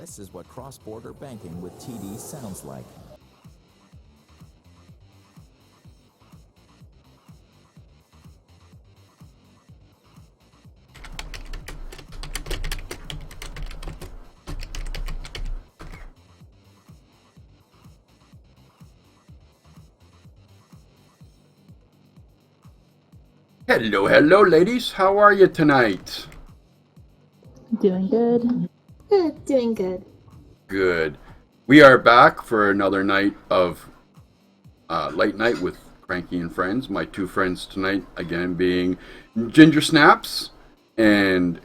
This is what cross-border banking with TD sounds like. Hello, hello, ladies. How are you tonight? Doing good. Good, doing good. Good. We are back for another night of late night with Cranky and Friends. My two friends tonight, again, being Ginger Snaps and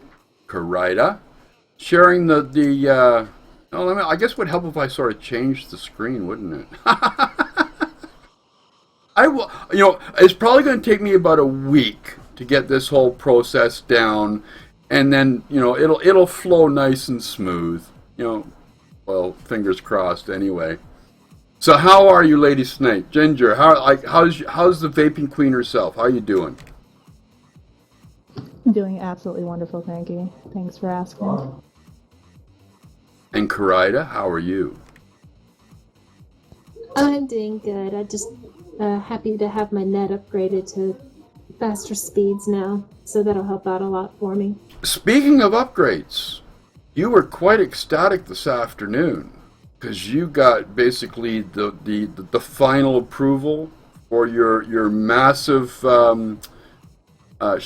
Karida, sharing I guess it would help if I sort of changed the screen, wouldn't it? I will. It's probably going to take me about a week to get this whole process down, and then it'll flow nice and smooth. Well, fingers crossed. Anyway, so how are you, Lady Snake? Ginger, how's the vaping queen herself? How are you doing? I'm doing absolutely wonderful, Cranky. Thanks for asking. And Karida, how are you? I'm doing good. I just happy to have my net upgraded to faster speeds now, so that'll help out a lot for me. Speaking of upgrades, you were quite ecstatic this afternoon because you got basically the final approval for your massive, shall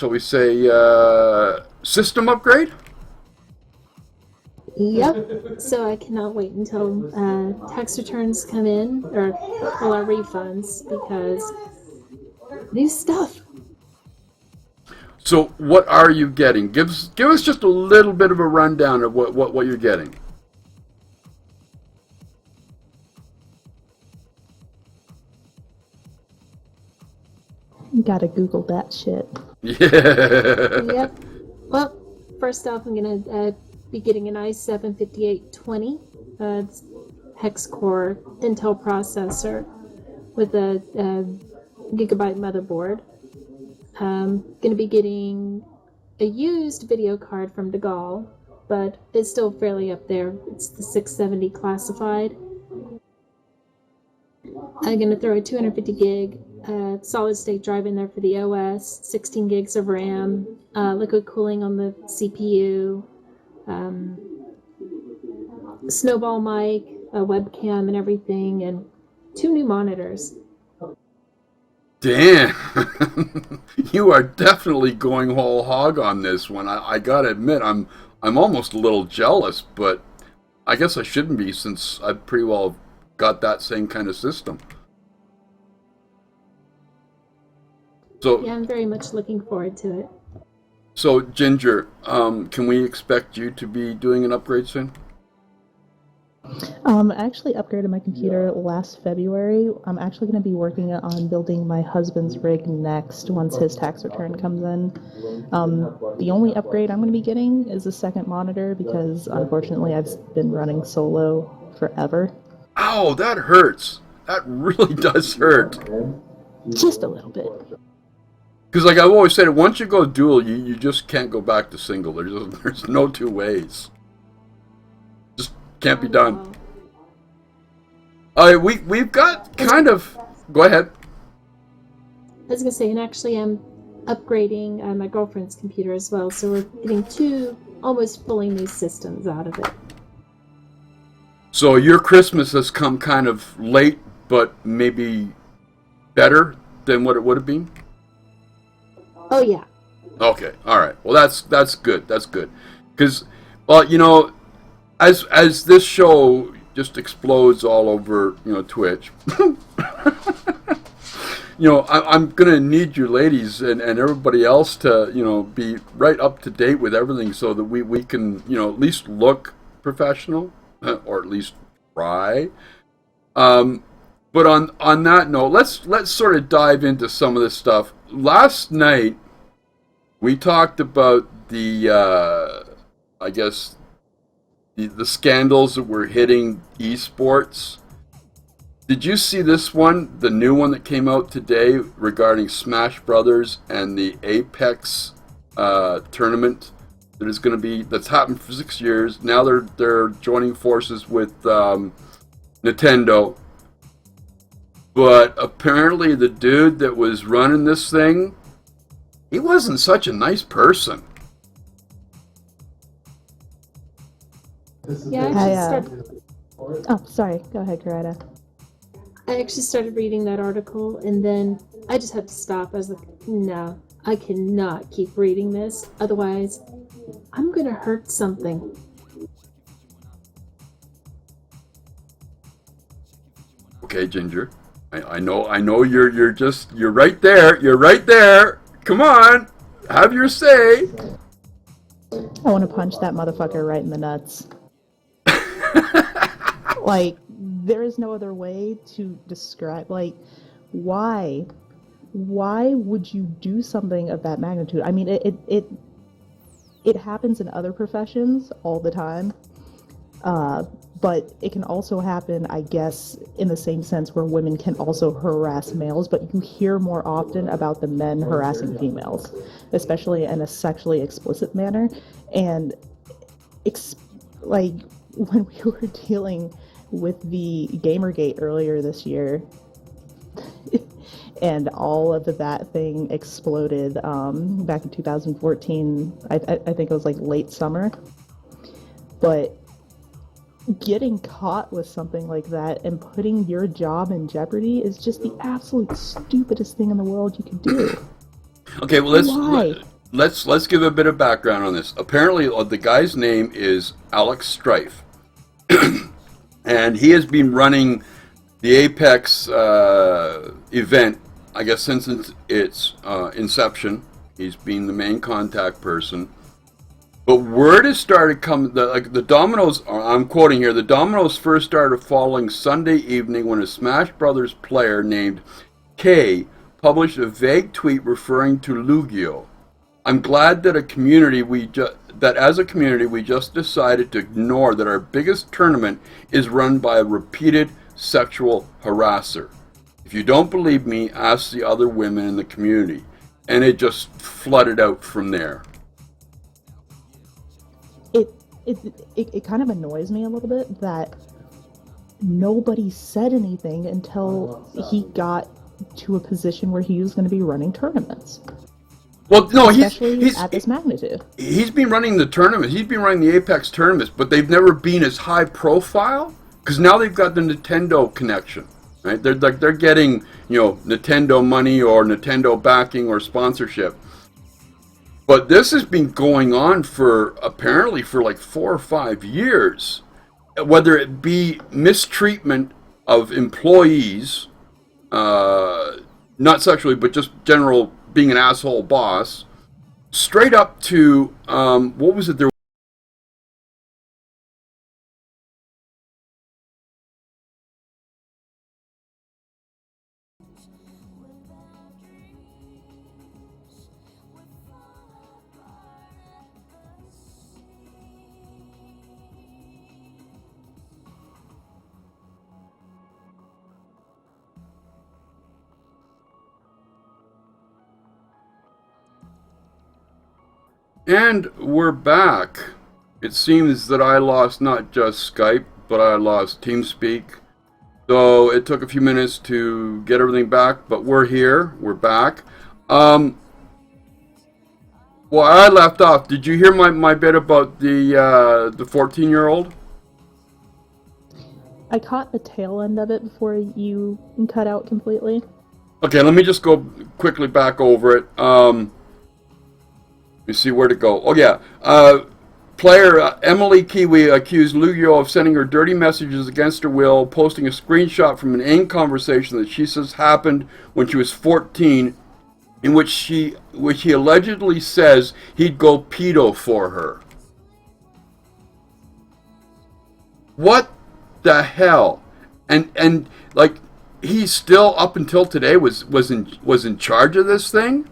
we say, system upgrade? Yep. So I cannot wait until tax returns come in, or all our refunds, because new stuff. So what are you getting? Give us just a little bit of a rundown of what you're getting. Gotta Google that shit. Yeah. Yep. Well, first off, I'm gonna be getting an i7-5820 hex core Intel processor with a gigabyte motherboard. Going to be getting a used video card from DeGaulle, but it's still fairly up there. It's the 670 classified. I'm going to throw a 250 gig solid state drive in there for the OS, 16 gigs of RAM, liquid cooling on the CPU, snowball mic, a webcam and everything, and 2 new monitors. Damn, you are definitely going whole hog on this one. I gotta admit, I'm almost a little jealous, but I guess I shouldn't be since I've pretty well got that same kind of system. So Yeah, I'm very much looking forward to it. So Ginger, can we expect you to be doing an upgrade soon? I actually upgraded my computer last February. I'm actually going to be working on building my husband's rig next once his tax return comes in. The only upgrade I'm going to be getting is a second monitor because unfortunately I've been running solo forever. Ow, that hurts. That really does hurt. Just a little bit. Because like I've always said, once you go dual, you just can't go back to single. There's no two ways. Just can't be done. We've got kind of. Go ahead. I was going to say, and actually I'm upgrading my girlfriend's computer as well, so we're getting 2 almost fully new systems out of it. So your Christmas has come kind of late, but maybe better than what it would have been? Oh, yeah. Okay, all right. Well, that's good. That's good. Because, well, as this show just explodes all over, Twitch, I'm going to need you ladies and everybody else to, be right up to date with everything so that we can, at least look professional, or at least try. But on that note, let's sort of dive into some of this stuff. Last night, we talked about the I guess the scandals that were hitting esports. Did you see this one, the new one that came out today regarding Smash Brothers and the Apex tournament that is going to be, that's happened for 6 years. Now they're joining forces with Nintendo. But apparently the dude that was running this thing, he wasn't such a nice person. Yeah, Oh, sorry. Go ahead, Coretta. I actually started reading that article, and then I just had to stop. I was like, no, I cannot keep reading this. Otherwise, I'm going to hurt something. Okay, Ginger. I know you're right there. You're right there. Come on. Have your say. I want to punch that motherfucker right in the nuts. Like, there is no other way to describe, like, why would you do something of that magnitude? I mean, it happens in other professions all the time, but it can also happen, I guess, in the same sense where women can also harass males, but you hear more often about the men harassing females, especially in a sexually explicit manner. And like, when we were dealing with the Gamergate earlier this year, and all of that thing exploded back in 2014. I think it was like late summer. But getting caught with something like that and putting your job in jeopardy is just the absolute stupidest thing in the world you could do. Okay, well let's give a bit of background on this. Apparently, the guy's name is Alex Strife, and he has been running the Apex event, I guess, since its inception. He's been the main contact person. But word has started coming, the dominoes, I'm quoting here, the dominoes first started falling Sunday evening when a Smash Brothers player named Kay published a vague tweet referring to Lugia. I'm glad that as a community we just decided to ignore that our biggest tournament is run by a repeated sexual harasser. If you don't believe me, ask the other women in the community. And it just flooded out from there. It kind of annoys me a little bit that nobody said anything until he got to a position where he was going to be running tournaments. Well, no, he's at this magnitude. He's been running the tournament. He's been running the Apex tournaments, but they've never been as high profile because now they've got the Nintendo connection, right? They're getting, Nintendo money or Nintendo backing or sponsorship. But this has been going on apparently for like 4 or 5 years, whether it be mistreatment of employees, not sexually, but just general being an asshole boss, straight up to, what was it? And we're back. It seems that I lost not just Skype, but I lost TeamSpeak. So it took a few minutes to get everything back, but we're here. We're back. Well, I left off. Did you hear my bit about the 14-year-old? I caught the tail end of it before you cut out completely. Okay, let me just go quickly back over it. Let me see where to go. Oh, yeah. Player Emily Kiwi accused Lugia of sending her dirty messages against her will, posting a screenshot from an AIM conversation that she says happened when she was 14, in which he allegedly says he'd go pedo for her. What the hell? And like, he still up until today was in charge of this thing?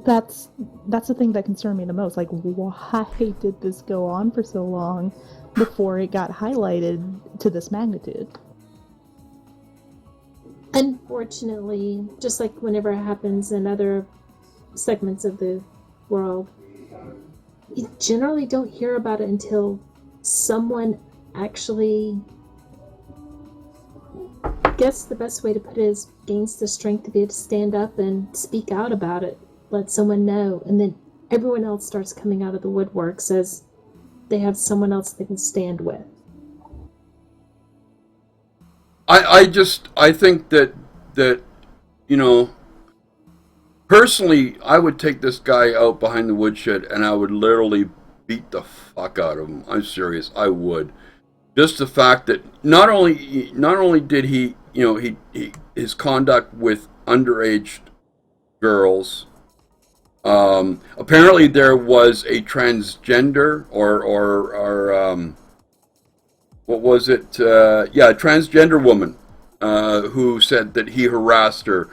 That's the thing that concerned me the most. Like, why did this go on for so long before it got highlighted to this magnitude? Unfortunately, just like whenever it happens in other segments of the world, you generally don't hear about it until someone actually, I guess the best way to put it is, gains the strength to be able to stand up and speak out about it, let someone know, and then everyone else starts coming out of the woodwork, says they have someone else they can stand with. I think that personally, I would take this guy out behind the woodshed and I would literally beat the fuck out of him. I'm serious, I would. Just the fact that not only did he his conduct with underage girls. Apparently, there was a transgender or what was it? A transgender woman who said that he harassed her,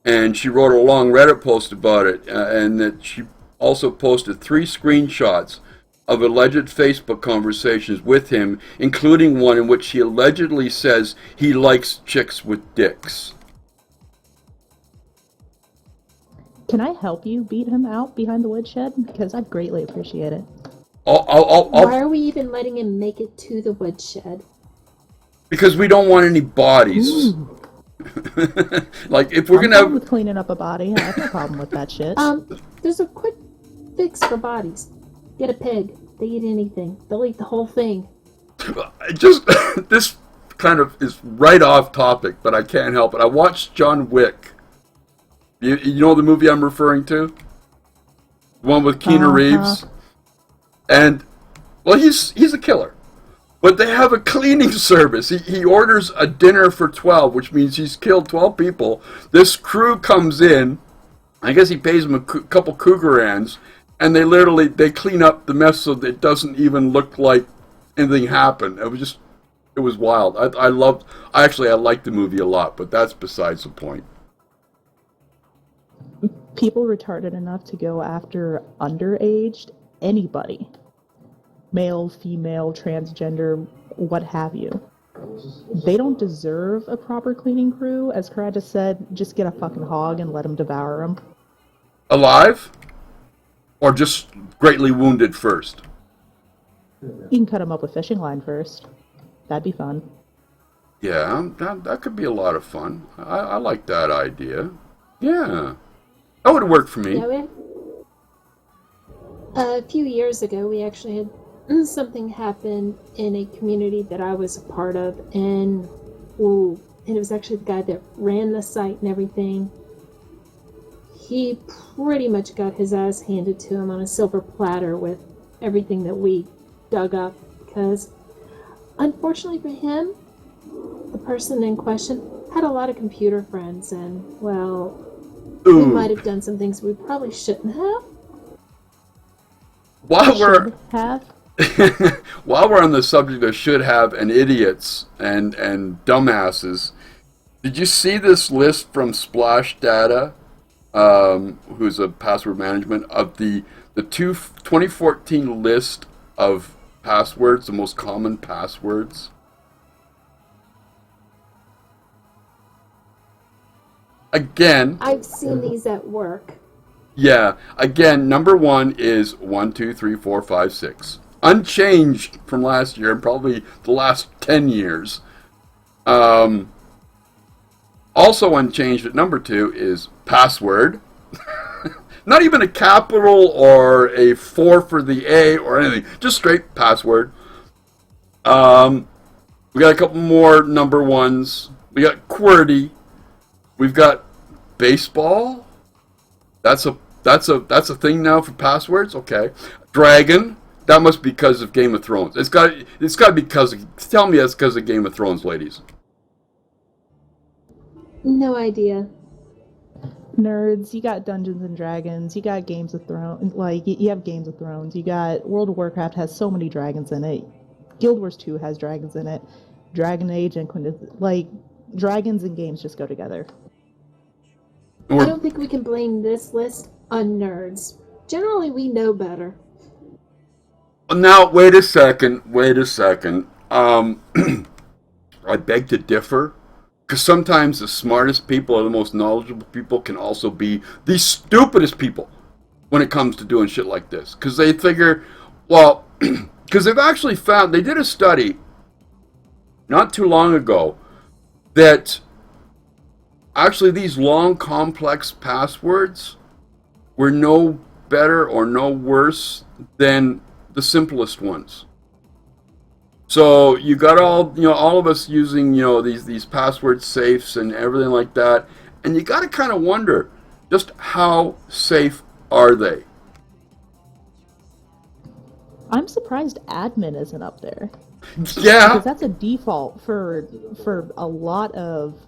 and she wrote a long Reddit post about it, and that she also posted 3 screenshots of alleged Facebook conversations with him, including one in which he allegedly says he likes chicks with dicks. Can I help you beat him out behind the woodshed? Because I'd greatly appreciate it. Why are we even letting him make it to the woodshed? Because we don't want any bodies. Like, if we're I'm gonna fine have with cleaning up a body. I have no problem with that shit. There's a quick fix for bodies. Get a pig. They eat anything. They'll eat the whole thing. just this kind of is right off topic, but I can't help it. I watched John Wick. You know the movie I'm referring to? The one with Keanu Reeves? And, well, he's a killer. But they have a cleaning service. He orders a dinner for 12, which means he's killed 12 people. This crew comes in. I guess he pays them a couple cougarans. And they clean up the mess so that it doesn't even look like anything happened. It was wild. I liked the movie a lot, but that's besides the point. People retarded enough to go after underaged anybody. Male, female, transgender, what have you. They don't deserve a proper cleaning crew. As Kara just said, just get a fucking hog and let him devour them. Alive? Or just greatly wounded first? You can cut them up with fishing line first. That'd be fun. Yeah, that could be a lot of fun. I like that idea. Yeah. That would work for me. Yeah, a few years ago, we actually had something happen in a community that I was a part of, and it was actually the guy that ran the site and everything. He pretty much got his ass handed to him on a silver platter with everything that we dug up, because unfortunately for him, the person in question had a lot of computer friends, and, well, we might have done some things we probably shouldn't have. While we're Have? while we're on the subject of should have and idiots and dumbasses, did you see this list from Splash Data, who's a password management, of the 2014 list of passwords, the most common passwords? Again, I've seen these at work. yeah. Again, number 1 is 1, 2, 3, 4, 5, 6. Unchanged from last year and probably the last 10 years. Also unchanged at number 2 is password. Not even a capital or a 4 for the A or anything. Just straight password. We got a couple more number 1s. We got QWERTY. We've got baseball. That's a thing now for passwords. Okay. Dragon. That must be because of Game of Thrones. It's got to be because of, tell me that's because of Game of Thrones, ladies. No idea. Nerds, you got Dungeons and Dragons, you got Games of Thrones, like, you have Games of Thrones, you got World of Warcraft has so many dragons in it. Guild Wars 2 has dragons in it. Dragon Age and dragons and games just go together. I don't think we can blame this list on nerds. Generally, we know better. Now, wait a second. I beg to differ. Because sometimes the smartest people or the most knowledgeable people can also be the stupidest people. when it comes to doing shit like this. Because they figure, well, because they've actually found, they did a study not too long ago that actually these long, complex passwords were no better or no worse than the simplest ones. So you got all of us using, these password safes and everything like that, and you got to kind of wonder just how safe are they? I'm surprised admin isn't up there. Yeah. Because that's a default for a lot of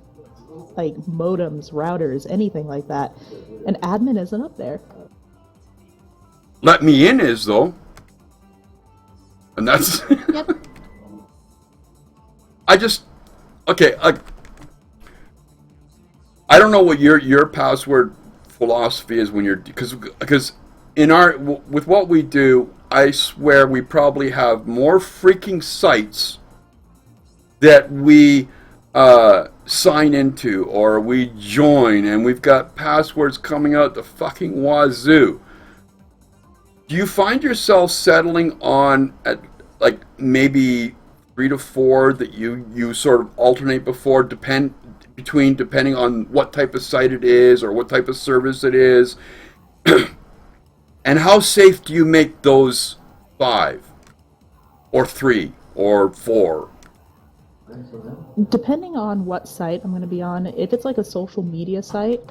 like modems, routers, anything like that. And admin isn't up there. Let me in is though. And that's Yep. I don't know what your password philosophy is when you're, because with what we do, I swear we probably have more freaking sites that we sign into or we join, and we've got passwords coming out the fucking wazoo. Do you find yourself settling on at like maybe 3 to 4 that you sort of alternate depending on what type of site it is or what type of service it is? And how safe do you make those 5 or 3 or 4? Depending on what site I'm going to be on, if it's like a social media site,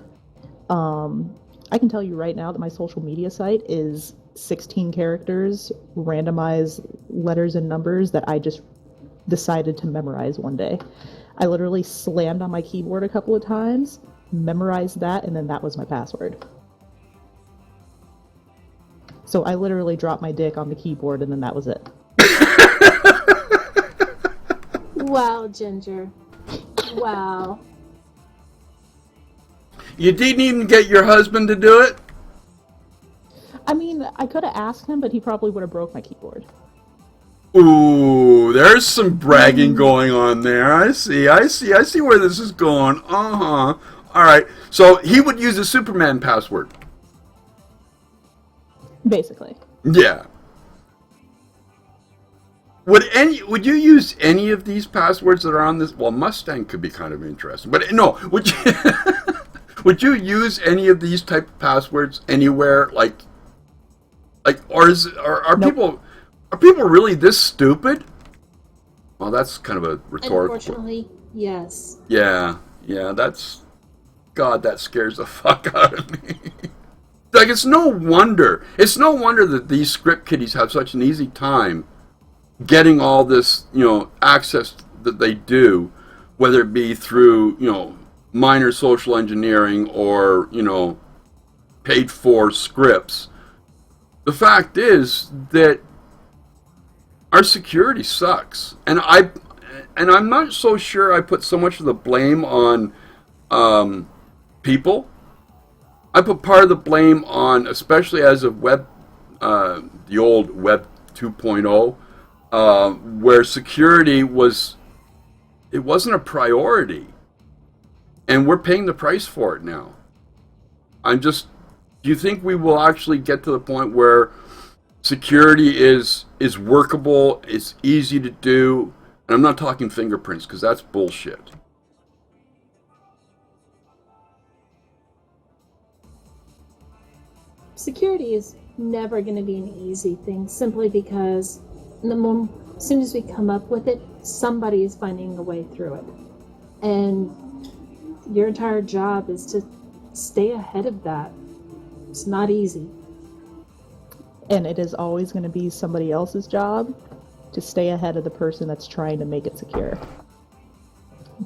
I can tell you right now that my social media site is 16 characters, randomized letters and numbers that I just decided to memorize one day. I literally slammed on my keyboard a couple of times, memorized that, and then that was my password. So I literally dropped my dick on the keyboard, and then that was it. Wow, Ginger. Wow. You didn't even get your husband to do it? I mean, I could have asked him, but he probably would have broke my keyboard. Ooh, there's some bragging going on there. I see where this is going. Uh-huh. All right. So he would use a Superman password. Basically. Yeah. Would you use any of these passwords that are on this? Well, Mustang could be kind of interesting, but no. Would you would you use any of these type of passwords anywhere? Or are Nope. people really this stupid? Well, that's kind of a rhetorical. Unfortunately, yes. Yeah. That's God. That scares the fuck out of me. Like it's no wonder that these script kiddies have such an easy time getting all this, access that they do, whether it be through, minor social engineering or, paid for scripts. The fact is that our security sucks. And I'm not so sure I put so much of the blame on people. I put part of the blame on, especially as of the old Web 2.0, where security wasn't a priority, and we're paying the price for it now. Do you think we will actually get to the point where security is workable, it's easy to do, and I'm not talking fingerprints because that's bullshit. Security is never going to be an easy thing, simply because as soon as we come up with it, somebody is finding a way through it. And your entire job is to stay ahead of that. It's not easy. And it is always going to be somebody else's job to stay ahead of the person that's trying to make it secure.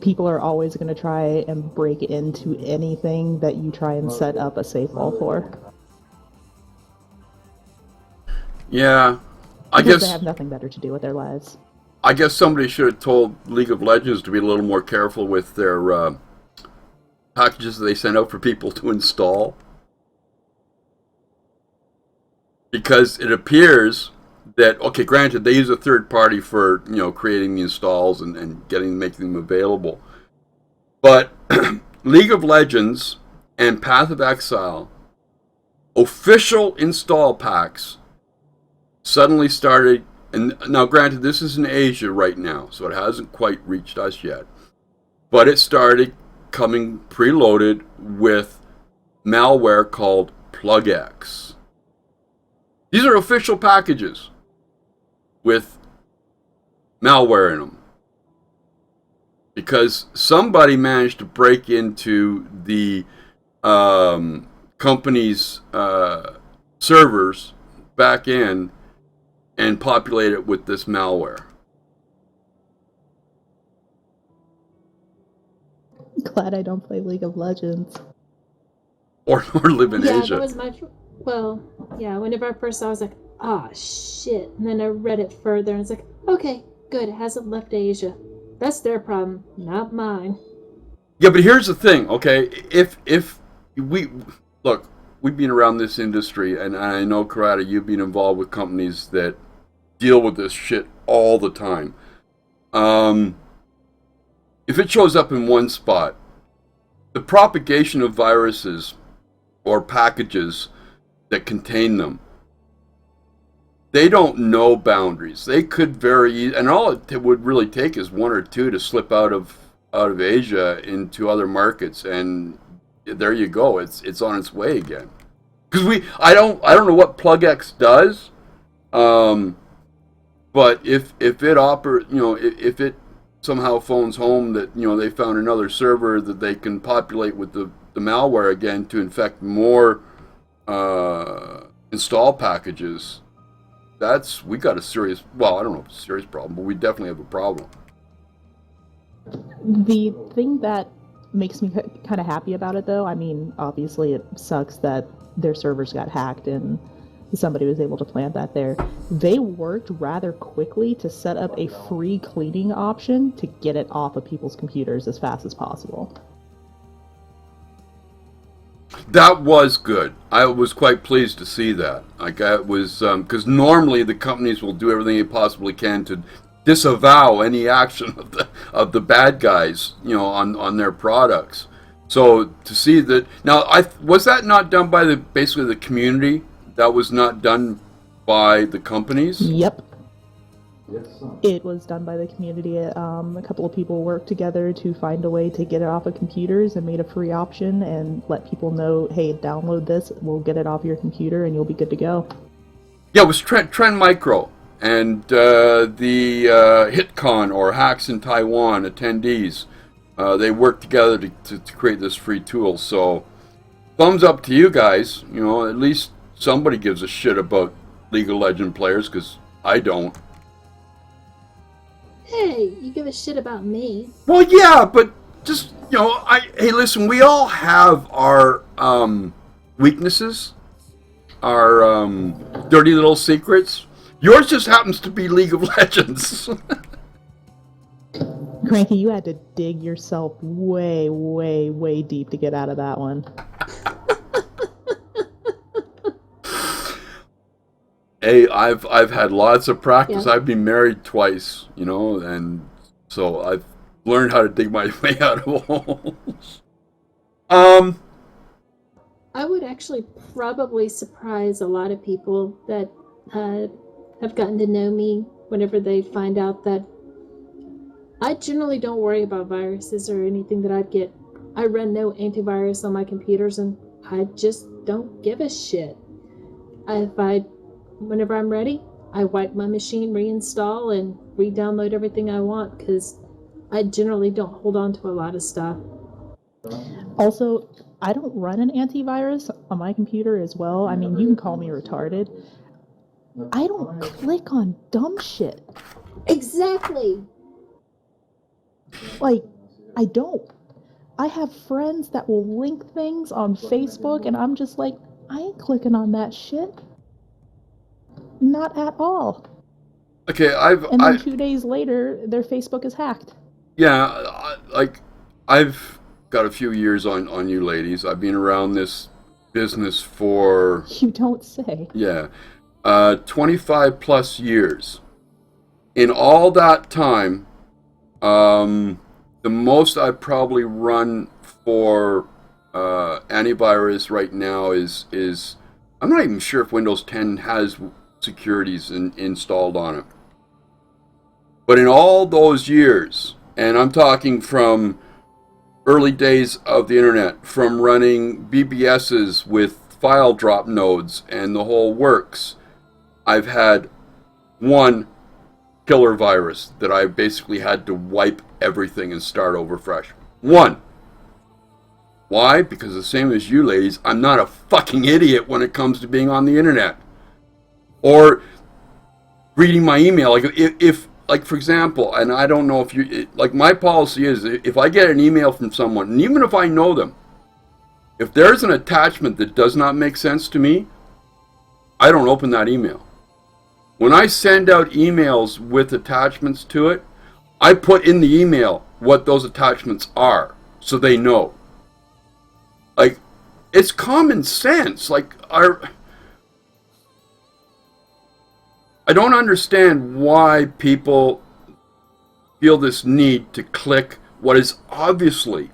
People are always going to try and break into anything that you try and set up a safe wall for. Yeah, I Because guess they have nothing better to do with their lives. I guess somebody should have told League of Legends to be a little more careful with their packages that they send out for people to install. Because it appears that, okay, granted, they use a third party for, creating the installs and making them available. But League of Legends and Path of Exile official install packs suddenly started, and now granted this is in Asia right now, so it hasn't quite reached us yet, but it started coming preloaded with malware called PlugX. These are official packages with malware in them, because somebody managed to break into the company's servers back end and populate it with this malware. Glad I don't play League of Legends. Or live in Yeah, Asia. that was my. Well, yeah. Whenever I first saw, it, I was like, "Ah, shit!" And then I read it further, and it's like, "Okay, good. It hasn't left Asia. That's their problem, not mine." Yeah, but here's the thing, okay? If we look, we've been around this industry, and I know, Karate, you've been involved with companies that deal with this shit all the time. If it shows up in one spot, the propagation of viruses or packages that contain them, they don't know boundaries. They could and all it would really take is one or two to slip out of Asia into other markets, and there you go. It's on its way again. Because I don't know what PlugX does, but if it if it somehow phones home that they found another server that they can populate with the malware again to infect more install packages, we got a serious, well, I don't know if it's a serious problem, but we definitely have a problem. The thing that makes me kind of happy about it, though, I mean, obviously it sucks that their servers got hacked and somebody was able to plant that there. They worked rather quickly to set up a free cleaning option to get it off of people's computers as fast as possible. That was good. I was quite pleased to see that. Like, I was, because normally the companies will do everything they possibly can to disavow any action of the bad guys, on their products. So to see that now, was that not done by basically the community? That was not done by the companies? Yep. It was done by the community. A couple of people worked together to find a way to get it off of computers and made a free option and let people know, hey, download this, we'll get it off your computer and you'll be good to go. Yeah, it was Trend Micro and the HitCon, or Hacks in Taiwan attendees. They worked together to create this free tool. So thumbs up to you guys. At least somebody gives a shit about League of Legends players, because I don't. Hey, you give a shit about me. Well, yeah, but just, hey, listen, we all have our weaknesses, our dirty little secrets. Yours just happens to be League of Legends. Cranky, you had to dig yourself way, way, way deep to get out of that one. Hey, I've had lots of practice. Yeah. I've been married twice, and so I've learned how to dig my way out of holes. I would actually probably surprise a lot of people that have gotten to know me whenever they find out that I generally don't worry about viruses or anything that I'd get. I run no antivirus on my computers, and I just don't give a shit. Whenever I'm ready, I wipe my machine, reinstall, and re-download everything I want, because I generally don't hold on to a lot of stuff. Also, I don't run an antivirus on my computer as well. I mean, you can call me retarded. I don't click on dumb shit. Exactly. Like, I don't. I have friends that will link things on Facebook, and I'm just like, I ain't clicking on that shit. Not at all. Okay, And then 2 days later, their Facebook is hacked. Yeah, I've got a few years on you ladies. I've been around this business for... You don't say. Yeah, 25 plus years. In all that time, the most I've probably run for antivirus right now is I'm not even sure if Windows 10 has securities installed on it. But in all those years, and I'm talking from early days of the internet, from running BBSs with file drop nodes and the whole works, I've had one killer virus that I basically had to wipe everything and start over fresh. One. Why? Because the same as you ladies, I'm not a fucking idiot when it comes to being on the internet. Or reading my email. Like, if like, for example, and I don't know if you, like, my policy is, if I get an email from someone, and even if I know them, if there's an attachment that does not make sense to me, I don't open that email. When I send out emails with attachments to it, I put in the email what those attachments are, so they know. Like, it's common sense. Like, I don't understand why people feel this need to click what is obviously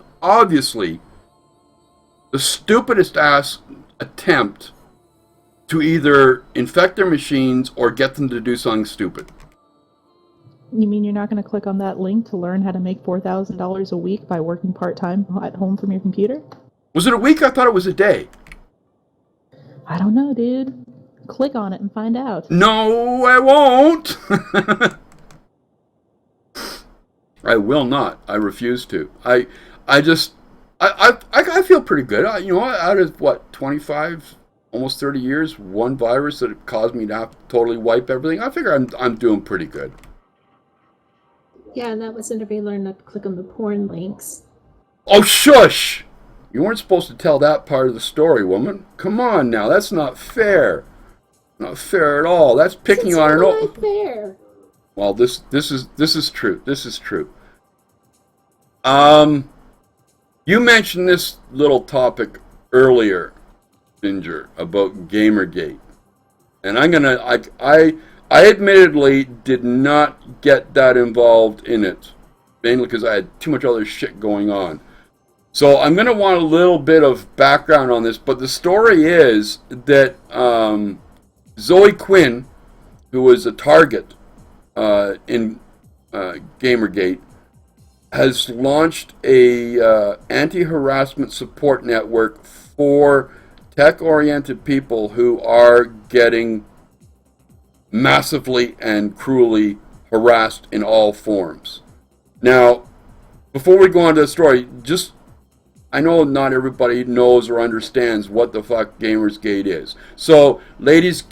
the stupidest ass attempt to either infect their machines or get them to do something stupid. You mean you're not going to click on that link to learn how to make $4,000 a week by working part-time at home from your computer? Was it a week? I thought it was a day. I don't know, dude. Click on it and find out. No, I won't. I will not. I refuse to. I feel pretty good. Out of what, 25, almost 30 years, one virus that caused me to have to totally wipe everything. I figure I'm doing pretty good. Yeah, and that was whenever you learned not to click on the porn links. Oh, shush! You weren't supposed to tell that part of the story, woman. Come on now, that's not fair. Not fair at all. That's picking on her. Not fair. Well, this is true. This is true. You mentioned this little topic earlier, Ginger, about Gamergate, and I admittedly did not get that involved in it, mainly because I had too much other shit going on. So I'm gonna want a little bit of background on this, but the story is that Zoe Quinn, who was a target in Gamergate, has launched a anti-harassment support network for tech-oriented people who are getting massively and cruelly harassed in all forms. Now, before we go on to the story, I know not everybody knows or understands what the fuck Gamersgate is. So, ladies,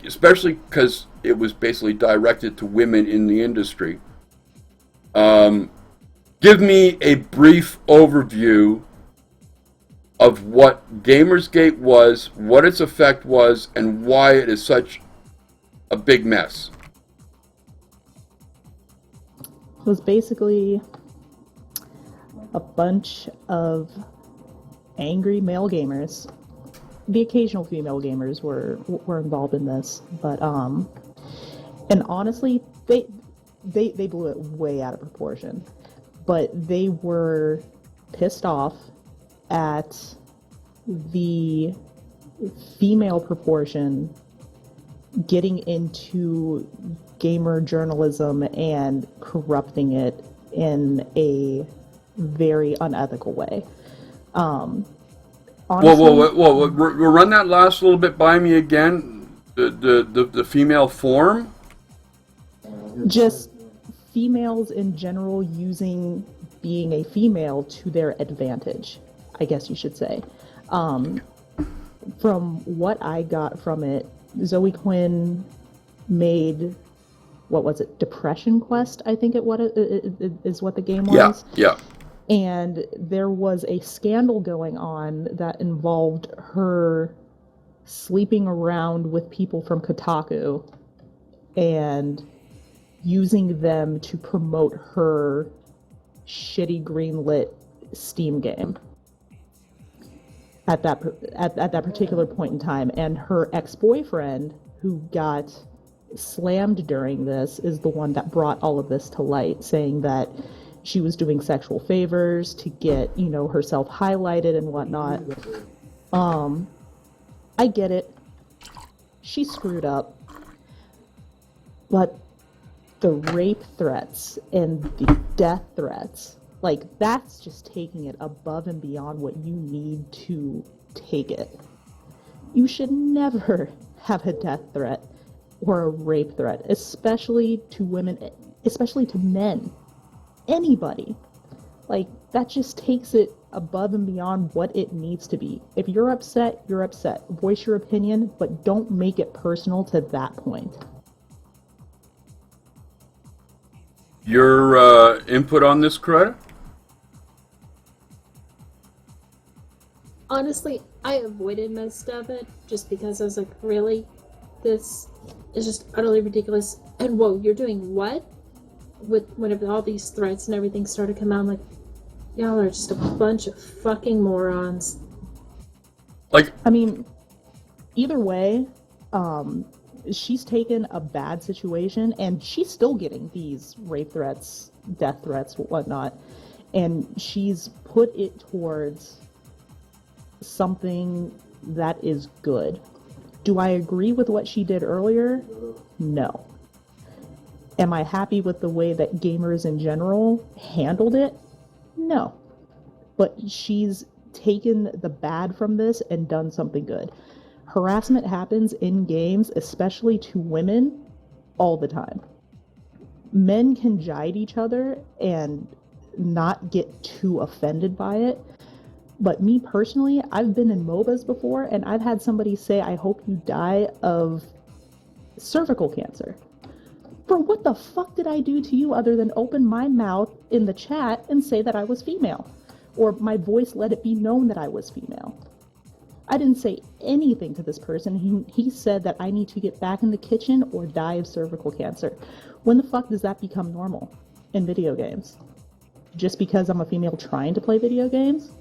especially because it was basically directed to women in the industry, give me a brief overview of what Gamersgate was, what its effect was, and why it is such a big mess. It was basically a bunch of angry male gamers. The occasional female gamers were involved in this, but and honestly, they blew it way out of proportion. But they were pissed off at the female proportion getting into gamer journalism and corrupting it in a very unethical way. Honestly, whoa! Run that last little bit by me again. The female form. Just females in general using being a female to their advantage, I guess you should say. From what I got from it, Zoe Quinn made, what was it, Depression Quest, I think is what the game was. Yeah. And there was a scandal going on that involved her sleeping around with people from Kotaku and using them to promote her shitty greenlit Steam game at that particular point in time. And her ex-boyfriend, who got slammed during this, is the one that brought all of this to light, saying that she was doing sexual favors to get, herself highlighted and whatnot. I get it. she screwed up. But the rape threats and the death threats, like, that's just taking it above and beyond what you need to take it. You should never have a death threat or a rape threat, especially to women, especially to men, anybody. Like, that just takes it above and beyond what it needs to be. If you're upset, you're upset. Voice your opinion, but don't make it personal to that point. Your input on this, Coretta? Honestly, I avoided most of it just because I was like, really? This is just utterly ridiculous. And whoa, you're doing what? Whenever all these threats and everything started to come out, I'm like, y'all are just a bunch of fucking morons. Like, I mean, either way, she's taken a bad situation and she's still getting these rape threats, death threats, whatnot, and she's put it towards something that is good. Do I agree with what she did earlier? No. Am I happy with the way that gamers in general handled it? No. But she's taken the bad from this and done something good. Harassment happens in games, especially to women, all the time. Men can jide each other and not get too offended by it. But me personally, I've been in MOBAs before, and I've had somebody say, I hope you die of cervical cancer. For what the fuck did I do to you other than open my mouth in the chat and say that I was female? Or my voice let it be known that I was female? I didn't say anything to this person. He said that I need to get back in the kitchen or die of cervical cancer. When the fuck does that become normal in video games? Just because I'm a female trying to play video games?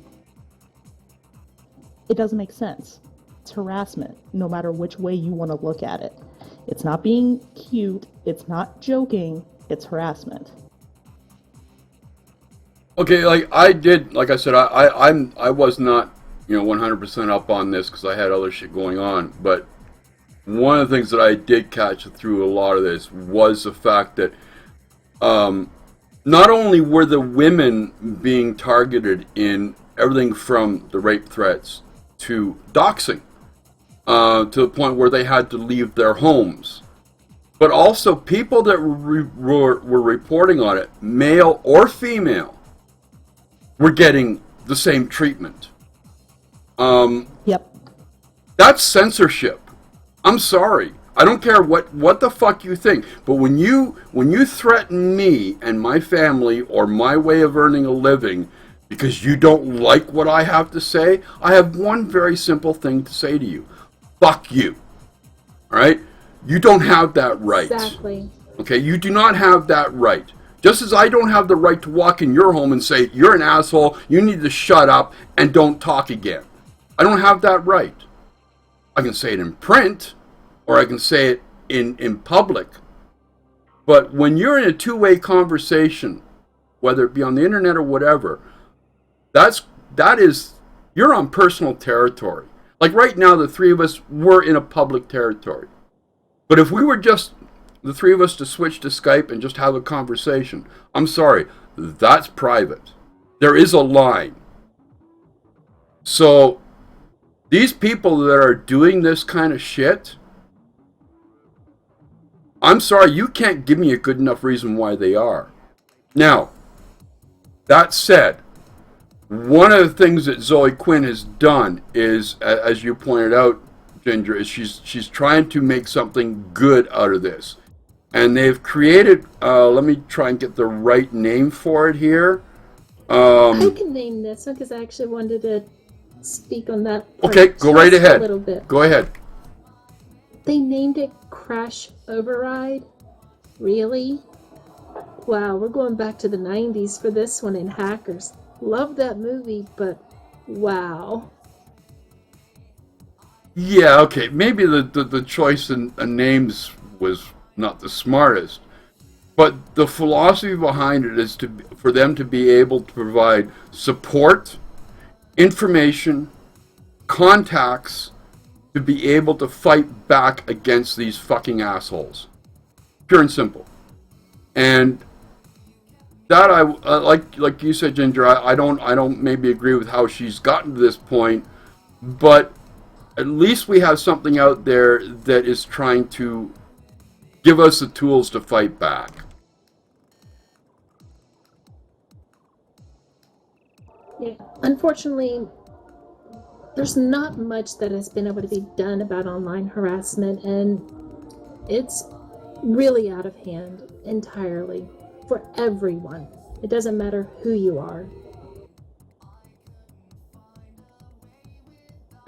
It doesn't make sense. It's harassment, no matter which way you want to look at it. It's not being cute, it's not joking, it's harassment. okay, like I said, I was not, 100% up on this because I had other shit going on. But one of the things that I did catch through a lot of this was the fact that not only were the women being targeted in everything from the rape threats to doxing, to the point where they had to leave their homes, but also people that were reporting on it, male or female, were getting the same treatment. Yep. That's censorship. I'm sorry. I don't care what the fuck you think, but when you threaten me and my family or my way of earning a living because you don't like what I have to say, I have one very simple thing to say to you. Fuck you. All right? You don't have that right. Exactly. Okay? You do not have that right. Just as I don't have the right to walk in your home and say, you're an asshole, you need to shut up and don't talk again. I don't have that right. I can say it in print, or I can say it in public. But when you're in a two-way conversation, whether it be on the internet or whatever, you're on personal territory. Like right now, the three of us were in a public territory. But if we were just the three of us to switch to Skype and just have a conversation, I'm sorry, that's private. There is a line. So these people that are doing this kind of shit, I'm sorry, you can't give me a good enough reason why they are. Now, that said, one of the things that Zoe Quinn has done is, as you pointed out, Ginger, is she's trying to make something good out of this. And they've created, let me try and get the right name for it here. I can name this one because I actually wanted to speak on that. Okay, go right ahead. A little bit. Go ahead. They named it Crash Override. Really? Wow, we're going back to the 90s for this one in Hackers. Love that movie, but wow. Yeah, okay. Maybe the choice in names was not the smartest. But the philosophy behind it is for them to be able to provide support, information, contacts, to be able to fight back against these fucking assholes. Pure and simple. And that I like you said, Ginger. I don't maybe agree with how she's gotten to this point, but at least we have something out there that is trying to give us the tools to fight back. Yeah. Unfortunately, there's not much that has been able to be done about online harassment, and it's really out of hand entirely for everyone. It doesn't matter who you are.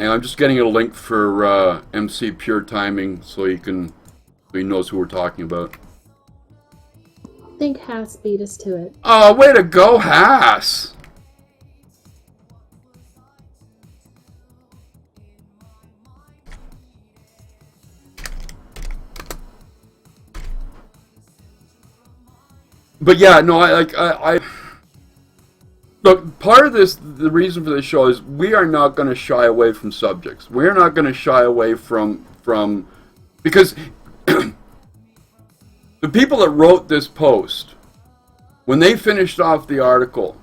And I'm just getting a link for MC Pure Timing so he knows who we're talking about. I think Haas beat us to it. Oh, way to go, Haas! But yeah, no, I look, part of this, the reason for this show is we are not going to shy away from subjects. We're not going to shy away from because the people that wrote this post, when they finished off the article,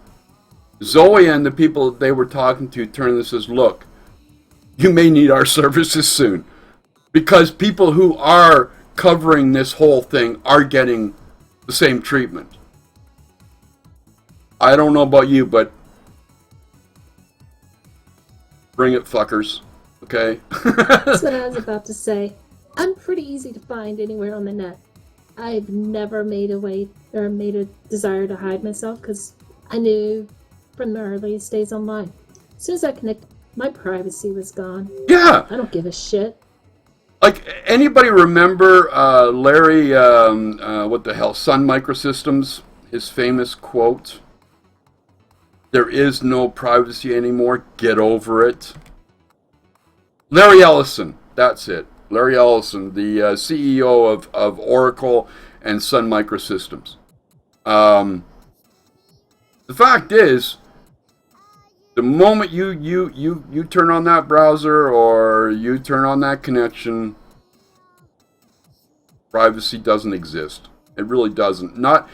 Zoe and the people that they were talking to turned this as, look, you may need our services soon. Because people who are covering this whole thing are getting the same treatment. I don't know about you, but bring it, fuckers. Okay? That's what I was about to say. I'm pretty easy to find anywhere on the net. I've never made a desire to hide myself because I knew from the earliest days online. As soon as I connected, my privacy was gone. Yeah. I don't give a shit. Like, anybody remember Larry, what the hell, Sun Microsystems, his famous quote, "There is no privacy anymore, get over it." Larry Ellison, that's it. Larry Ellison, the CEO of Oracle and Sun Microsystems. The fact is, the moment you turn on that browser or you turn on that connection, privacy doesn't exist. It really doesn't. That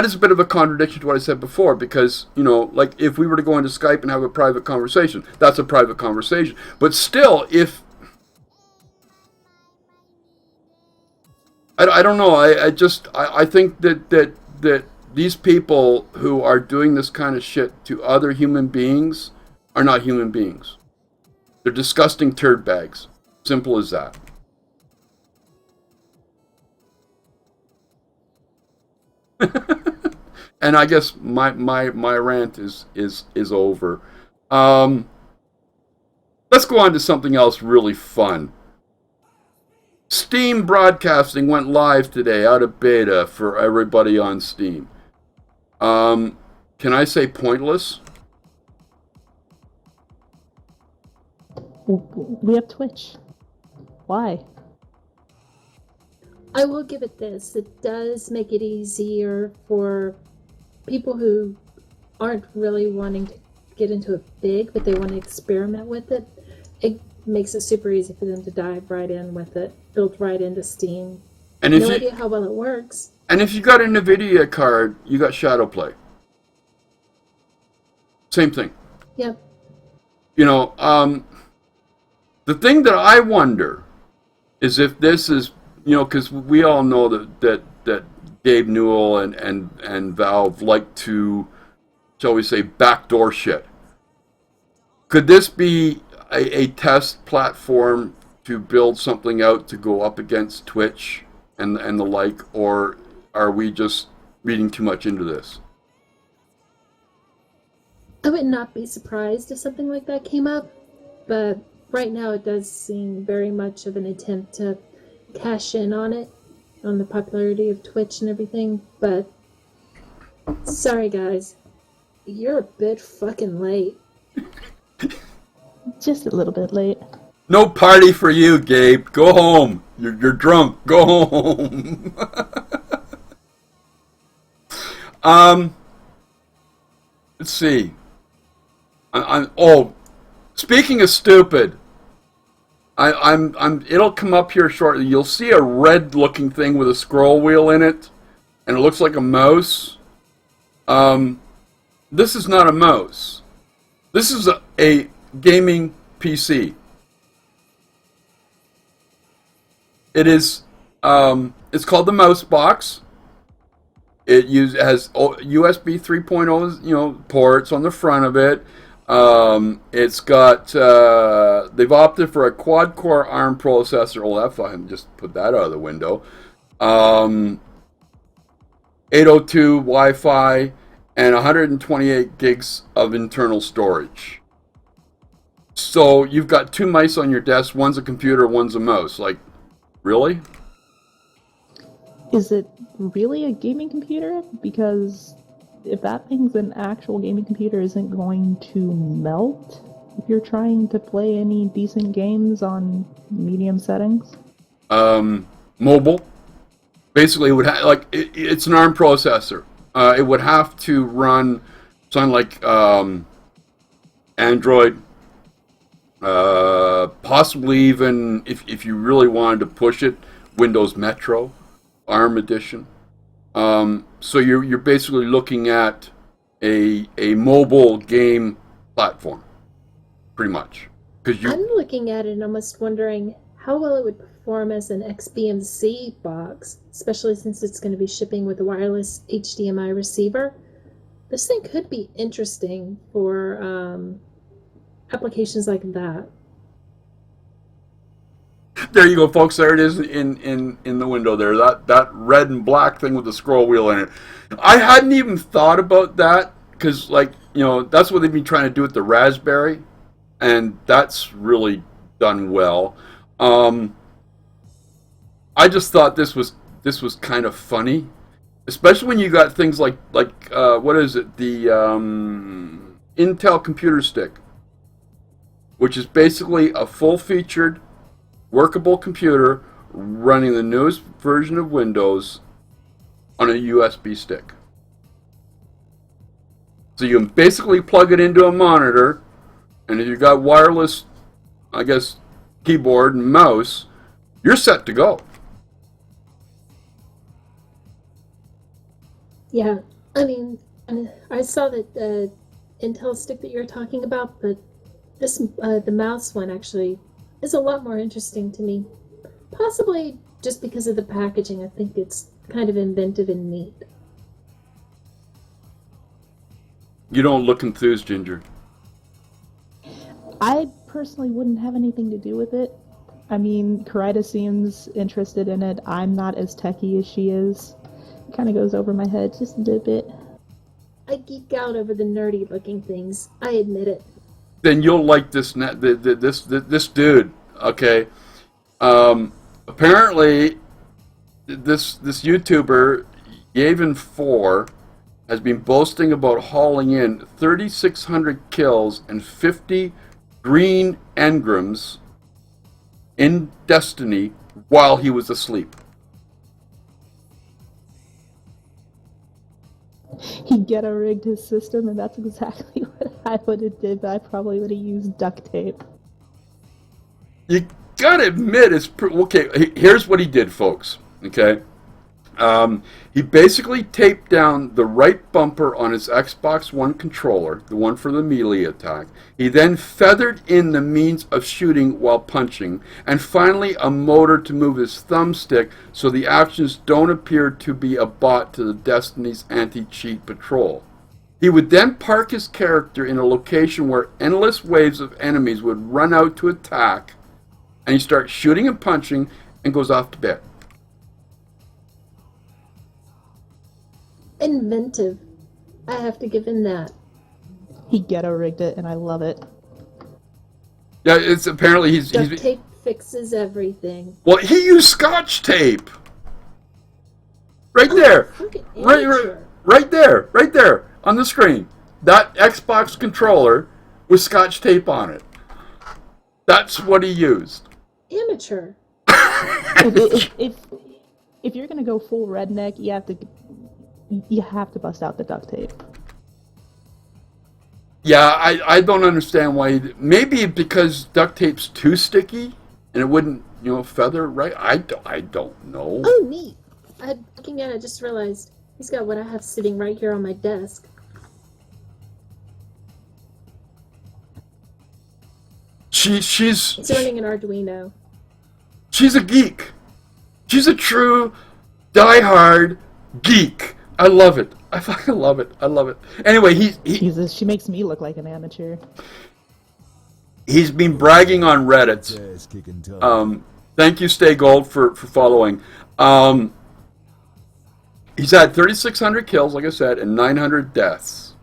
is a bit of a contradiction to what I said before, because, you know, like, if we were to go into Skype and have a private conversation, that's a private conversation. But still, if I don't know, I think that these people who are doing this kind of shit to other human beings are not human beings. They're disgusting turd bags. Simple as that. And I guess my rant is over. Let's go on to something else really fun. Steam broadcasting went live today out of beta for everybody on Steam. Can I say pointless? We have Twitch. Why? I will give it this. It does make it easier for people who aren't really wanting to get into it big, but they want to experiment with it. It makes it super easy for them to dive right in with it, build right into Steam. And No idea how well it works. And if you got a NVIDIA card, you got Shadowplay. Same thing. Yep. You know, the thing that I wonder is if this is, you know, because we all know that Gabe Newell and Valve like to, shall we say, backdoor shit. Could this be a test platform to build something out to go up against Twitch and the like, or are we just reading too much into this? I would not be surprised if something like that came up, but right now it does seem very much of an attempt to cash in on it, on the popularity of Twitch and everything, but sorry guys, you're a bit fucking late. Just a little bit late. No party for you, Gabe. Go home. You're drunk. Go home. Let's see. Speaking of stupid, it'll come up here shortly. You'll see a red-looking thing with a scroll wheel in it, and it looks like a mouse. This is not a mouse. This is a gaming PC. It is. It's called the Mouse Box. It has USB 3.0, ports on the front of it. It's got. They've opted for a quad-core ARM processor. Well, that's fine. Just put that out of the window. 802 Wi-Fi and 128 gigs of internal storage. So you've got two mice on your desk. One's a computer, one's a mouse. Like, really? Is it really a gaming computer? Because if that thing's an actual gaming computer, isn't going to melt if you're trying to play any decent games on medium settings? Mobile. Basically, it would it's an ARM processor. It would have to run something like Android, possibly even if you really wanted to push it, Windows Metro, ARM edition. So you're basically looking at a mobile game platform, pretty much. I'm looking at it and almost wondering how well it would perform as an XBMC box, especially since it's going to be shipping with a wireless HDMI receiver. This thing could be interesting for applications like that. There you go, folks. There it is in the window there. That red and black thing with the scroll wheel in it. I hadn't even thought about that because, that's what they've been trying to do with the Raspberry, and that's really done well. I just thought this was kind of funny, especially when you got things like what is it? The Intel computer stick, which is basically a full-featured, workable computer running the newest version of Windows on a USB stick. So you can basically plug it into a monitor, and if you've got wireless, I guess, keyboard and mouse, you're set to go. Yeah, I mean, I saw that Intel stick that you're talking about, but this the mouse one actually is a lot more interesting to me. Possibly just because of the packaging. I think it's kind of inventive and neat. You don't look enthused, Ginger. I personally wouldn't have anything to do with it. I mean, Karida seems interested in it. I'm not as techie as she is. It kind of goes over my head just a little bit. I geek out over the nerdy looking things. I admit it. Then you'll like this dude. Okay. Apparently, this YouTuber Yavin4 has been boasting about hauling in 3,600 kills and 50 green engrams in Destiny while he was asleep. He ghetto rigged his system, and that's exactly what I would have did. But I probably would have used duct tape. You gotta admit, okay. Here's what he did, folks. Okay, he basically taped down the right bumper on his Xbox One controller, the one for the melee attack. He then feathered in the means of shooting while punching, and finally a motor to move his thumbstick so the actions don't appear to be a bot to the Destiny's anti-cheat patrol. He would then park his character in a location where endless waves of enemies would run out to attack, and he starts shooting and punching and goes off to bed. Inventive. I have to give him that. He ghetto rigged it, and I love it. Yeah, it's apparently he's Tape fixes everything. Well, he used Scotch tape. Right there. Right there on the screen. That Xbox controller with Scotch tape on it. That's what he used. Amateur. If you're gonna go full redneck, you have to bust out the duct tape. Yeah, I don't understand why. Maybe because duct tape's too sticky and it wouldn't, feather right. I don't know. Oh, neat. Looking at it, I just realized he's got what I have sitting right here on my desk. She's It's running an Arduino. she's a geek. She's a true diehard geek. I love it. I fucking love it. I love it. Anyway, Jesus, she makes me look like an amateur. he's been bragging on Reddit. Ass kicking time. Thank you, Stay Gold, for following. He's had 3,600 kills, like I said, and 900 deaths.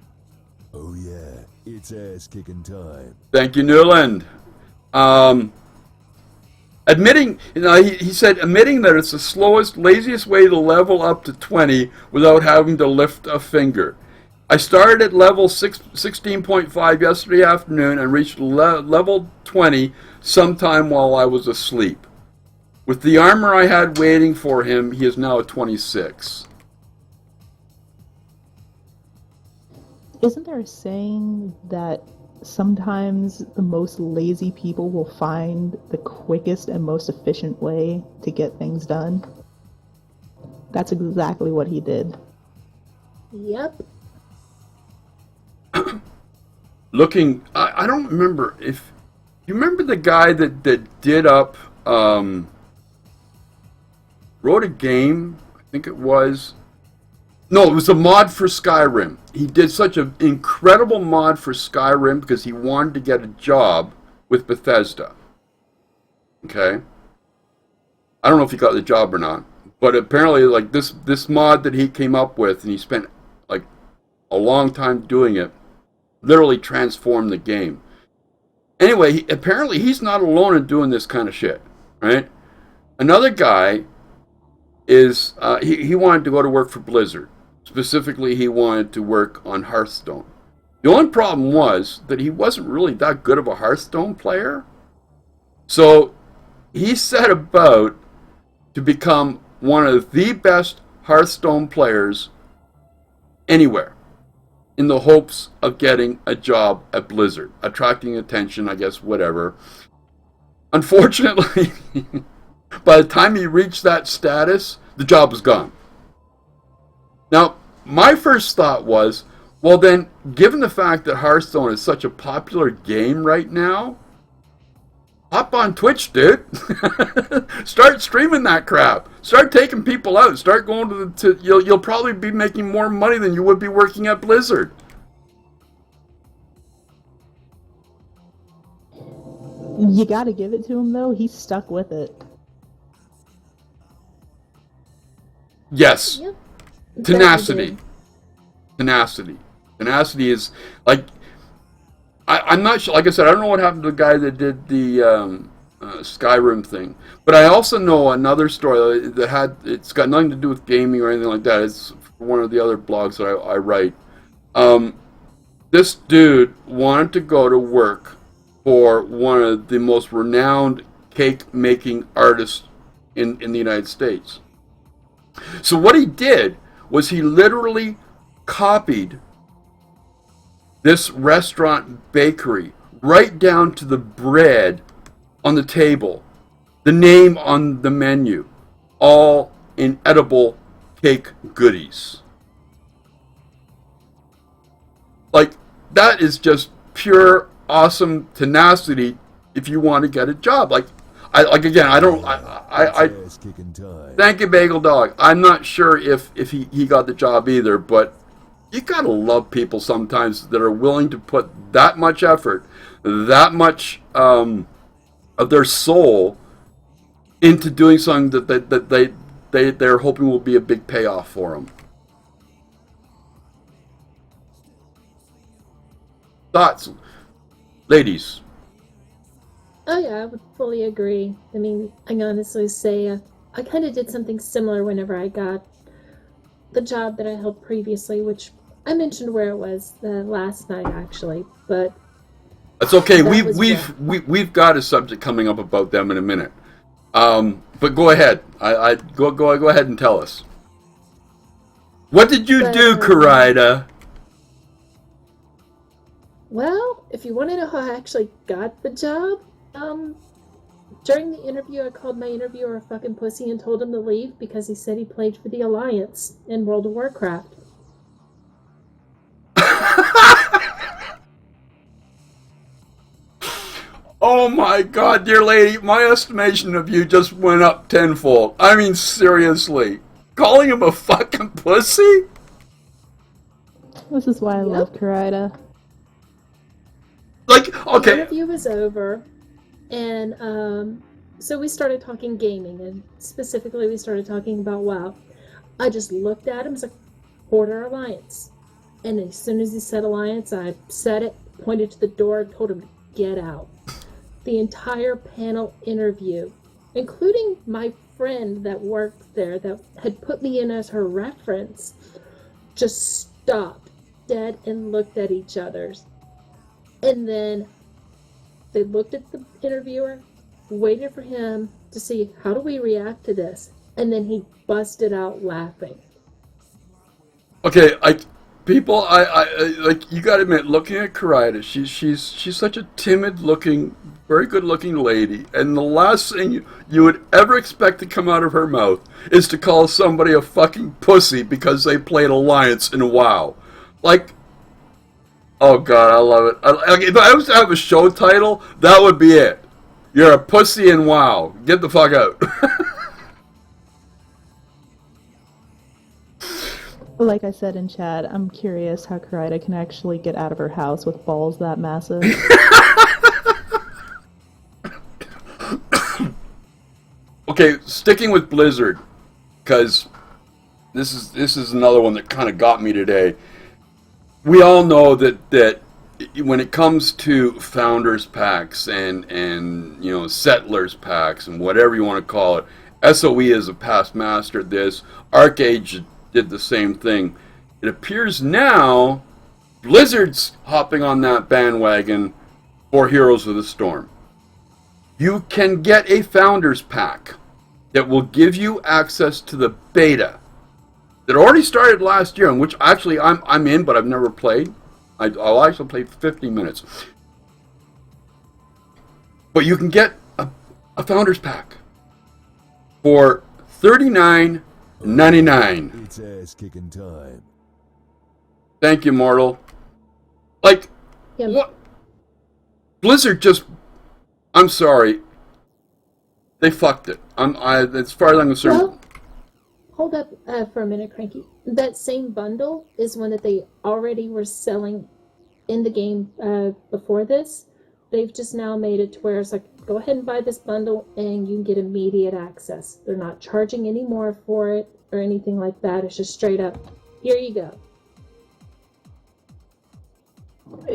Oh yeah, it's ass kicking time. Thank you, Newland. Admitting, he said, admitting that it's the slowest, laziest way to level up to 20 without having to lift a finger. I started at level 16.5 yesterday afternoon and reached level 20 sometime while I was asleep. With the armor I had waiting for him, he is now at 26. Isn't there a saying that sometimes the most lazy people will find the quickest and most efficient way to get things done? That's exactly what he did. Yep. Looking, I don't remember if you remember the guy that did up, wrote a game, I think it was. No, it was a mod for Skyrim. He did such an incredible mod for Skyrim because he wanted to get a job with Bethesda. Okay? I don't know if he got the job or not, but apparently like this mod that he came up with, and he spent like a long time doing it, literally transformed the game. Anyway, apparently he's not alone in doing this kind of shit, right? Another guy is, he wanted to go to work for Blizzard. Specifically, he wanted to work on Hearthstone. The only problem was that he wasn't really that good of a Hearthstone player. So he set about to become one of the best Hearthstone players anywhere, in the hopes of getting a job at Blizzard, attracting attention, I guess, whatever. Unfortunately, by the time he reached that status, the job was gone. Now, my first thought was, well then, given the fact that Hearthstone is such a popular game right now, hop on Twitch, dude. Start streaming that crap. Start taking people out. Start going to you'll probably be making more money than you would be working at Blizzard. You gotta give it to him, though. He's stuck with it. Yes. Yep. Tenacity. Tenacity is like, I'm not sure. Like I said, I don't know what happened to the guy that did the Skyrim thing, but I also know another story that it's got nothing to do with gaming or anything like that. It's one of the other blogs that I write. This dude wanted to go to work for one of the most renowned cake making artists in the United States. So what he did was he literally copied this restaurant bakery right down to the bread on the table, the name on the menu, all in edible cake goodies. Like, that is just pure awesome tenacity if you want to get a job. Thank you, Bagel Dog. I'm not sure if he got the job either, but you gotta love people sometimes that are willing to put that much effort, that much of their soul into doing something that they're hoping will be a big payoff for them. Thoughts, ladies? Oh yeah, I would fully agree. I mean, I can honestly say I kind of did something similar whenever I got the job that I held previously, which I mentioned where it was last night actually, but that's okay. That We've got a subject coming up about them in a minute. But go ahead. Go ahead and tell us. What did you do, Karida? Well, if you want to know how I actually got the job, during the interview, I called my interviewer a fucking pussy and told him to leave because he said he played for the Alliance in World of Warcraft. Oh my god, dear lady, my estimation of you just went up tenfold. I mean, seriously. Calling him a fucking pussy? This is why I Yep. love Karida. Like, The okay, interview was over, and so we started talking gaming, and specifically we started talking about WoW. I just looked at him, was like, Order Alliance. And as soon as he said Alliance, I said it, pointed to the door, told him to get out. The entire panel interview, including my friend that worked there that had put me in as her reference, just stopped dead and looked at each other. And then they looked at the interviewer, waited for him to see how do we react to this, and then he busted out laughing. okay, like, you gotta admit, looking at Karida, she's such a timid-looking, very good-looking lady, and the last thing you would ever expect to come out of her mouth is to call somebody a fucking pussy because they played Alliance in WoW. Like, oh god, I love it. If I was to have a show title, that would be it. You're a pussy in WoW. Get the fuck out. Like I said in chat, I'm curious how Karida can actually get out of her house with balls that massive. Okay, sticking with Blizzard, because this is another one that kind of got me today. We all know that when it comes to founders packs and settlers packs and whatever you want to call it, SOE is a past master at this. ArcAge did the same thing. It appears now Blizzard's hopping on that bandwagon for Heroes of the Storm. You can get a founders pack that will give you access to the beta that already started last year, in which actually I'm in, but I've never played. I'll actually play 50 minutes. But you can get a founders pack for $39.99. It's ass kicking time. Thank you, Mortal. Like, Yeah. what? Blizzard just, I'm sorry, they fucked it. As far as I'm concerned. Well, hold up for a minute, Cranky. That same bundle is one that they already were selling in the game before this. They've just now made it to where it's like, go ahead and buy this bundle and you can get immediate access. They're not charging any more for it or anything like that. It's just straight up, here you go.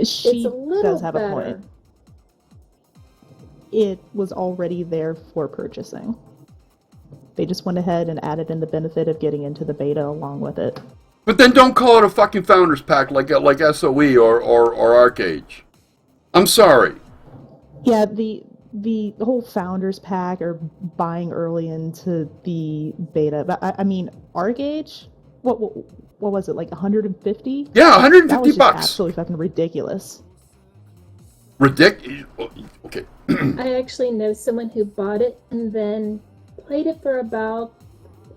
She It's a little does have better. a point. It was already there for purchasing. They just went ahead and added in the benefit of getting into the beta along with it. But then don't call it a fucking founders pack like SOE or ArcAge. I'm sorry. Yeah, the whole founders pack or buying early into the beta. But I mean, ArcAge, what was it, like 150? Yeah, That 150 was just bucks. absolutely fucking ridiculous. Ridiculous. Okay. I actually know someone who bought it and then played it for about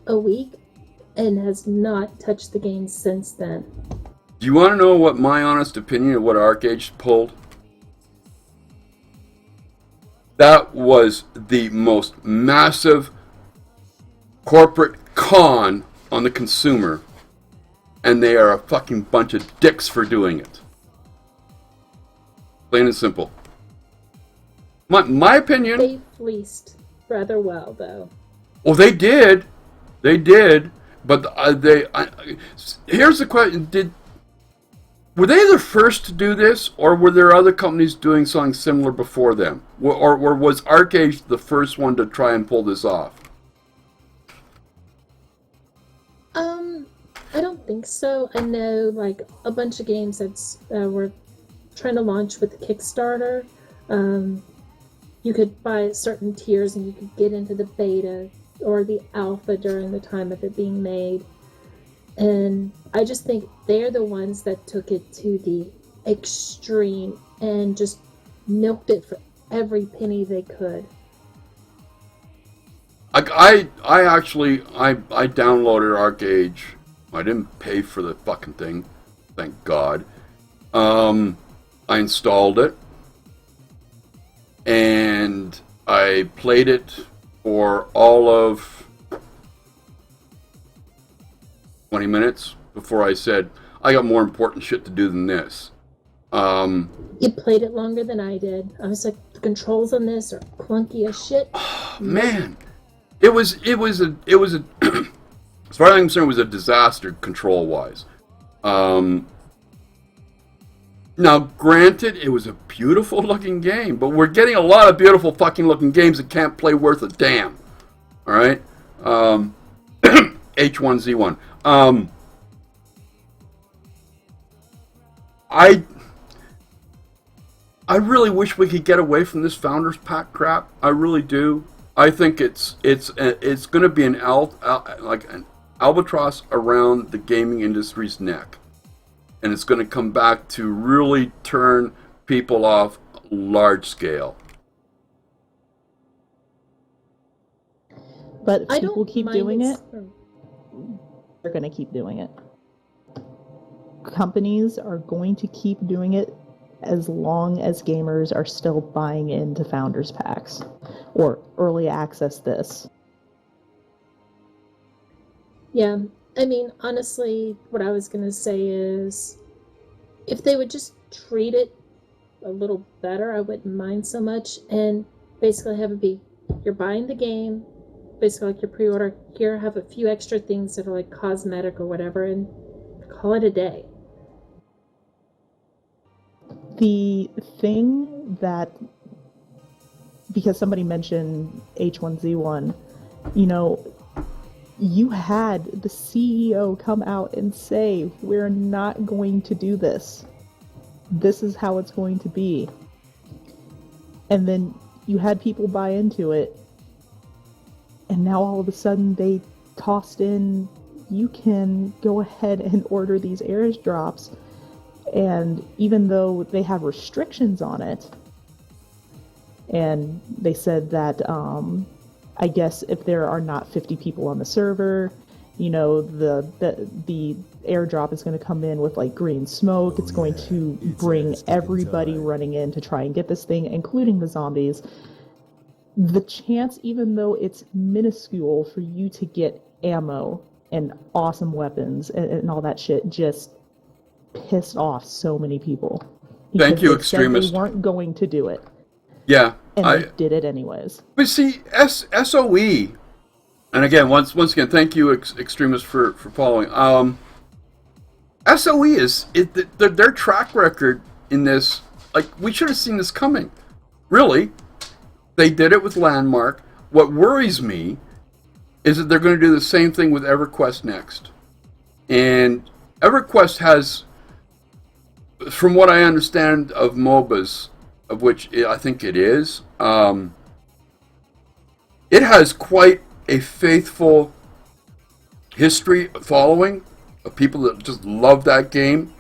a week and has not touched the game since then. Do you want to know what my honest opinion of what ArcAge pulled? That was the most massive corporate con on the consumer, and they are a fucking bunch of dicks for doing it. Plain and simple. My opinion. They fleeced rather well, though. Well, they did. But here's the question: were they the first to do this, or were there other companies doing something similar before them, or was ArcAge the first one to try and pull this off? I don't think so. I know, like, a bunch of games that were trying to launch with the Kickstarter. You could buy certain tiers and you could get into the beta or the alpha during the time of it being made. And I just think they're the ones that took it to the extreme and just milked it for every penny they could. I actually downloaded ArcAge. I didn't pay for the fucking thing, thank God. I installed it, and I played it for all of 20 minutes before I said, I got more important shit to do than this. You played it longer than I did. I was like, the controls on this are clunky as shit. Man, it was a as far as I'm concerned, it was a disaster control-wise. Now, granted, it was a beautiful-looking game, but we're getting a lot of beautiful fucking-looking games that can't play worth a damn. All right, H1Z1. I really wish we could get away from this Founders Pack crap. I really do. I think it's going to be an albatross around the gaming industry's neck, and it's going to come back to really turn people off large scale. But if people keep doing it, it. they're going to keep doing it. Companies are going to keep doing it as long as gamers are still buying into Founders Packs or early access this. Yeah, I mean, honestly, what I was going to say is if they would just treat it a little better, I wouldn't mind so much, and basically have it be, you're buying the game, basically like your pre-order, here, have a few extra things that are like cosmetic or whatever, and call it a day. The thing that, because somebody mentioned H1Z1, you know, you had the CEO come out and say, we're not going to do this. This is how it's going to be. And then you had people buy into it. And now all of a sudden they tossed in, you can go ahead and order these airdrops. And even though they have restrictions on it, and they said that, I guess if there are not 50 people on the server, you know, the airdrop is going to come in with like green smoke. It's going to bring everybody running in to try and get this thing, including the zombies. The chance, even though it's minuscule, for you to get ammo and awesome weapons and all that shit just pissed off so many people. Thank you, they Extremist. Said they weren't going to do it. Yeah. And they did it anyways. But see, SOE, and again, once again, thank you, Extremist, for following. SOE is their track record in this. Like, we should have seen this coming. Really, they did it with Landmark. What worries me is that they're going to do the same thing with EverQuest next. And EverQuest has, from what I understand of MOBAs, of which I think it is, it has quite a faithful history following of people that just love that game.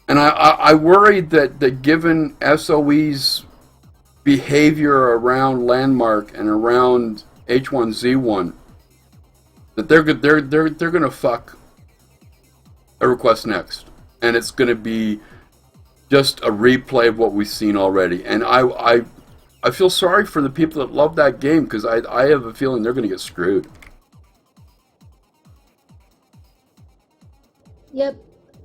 And I worried that given SOE's behavior around Landmark and around H1Z1, that they're going to fuck EverQuest next. And it's going to be just a replay of what we've seen already. And I feel sorry for the people that love that game, because I have a feeling they're going to get screwed. Yep,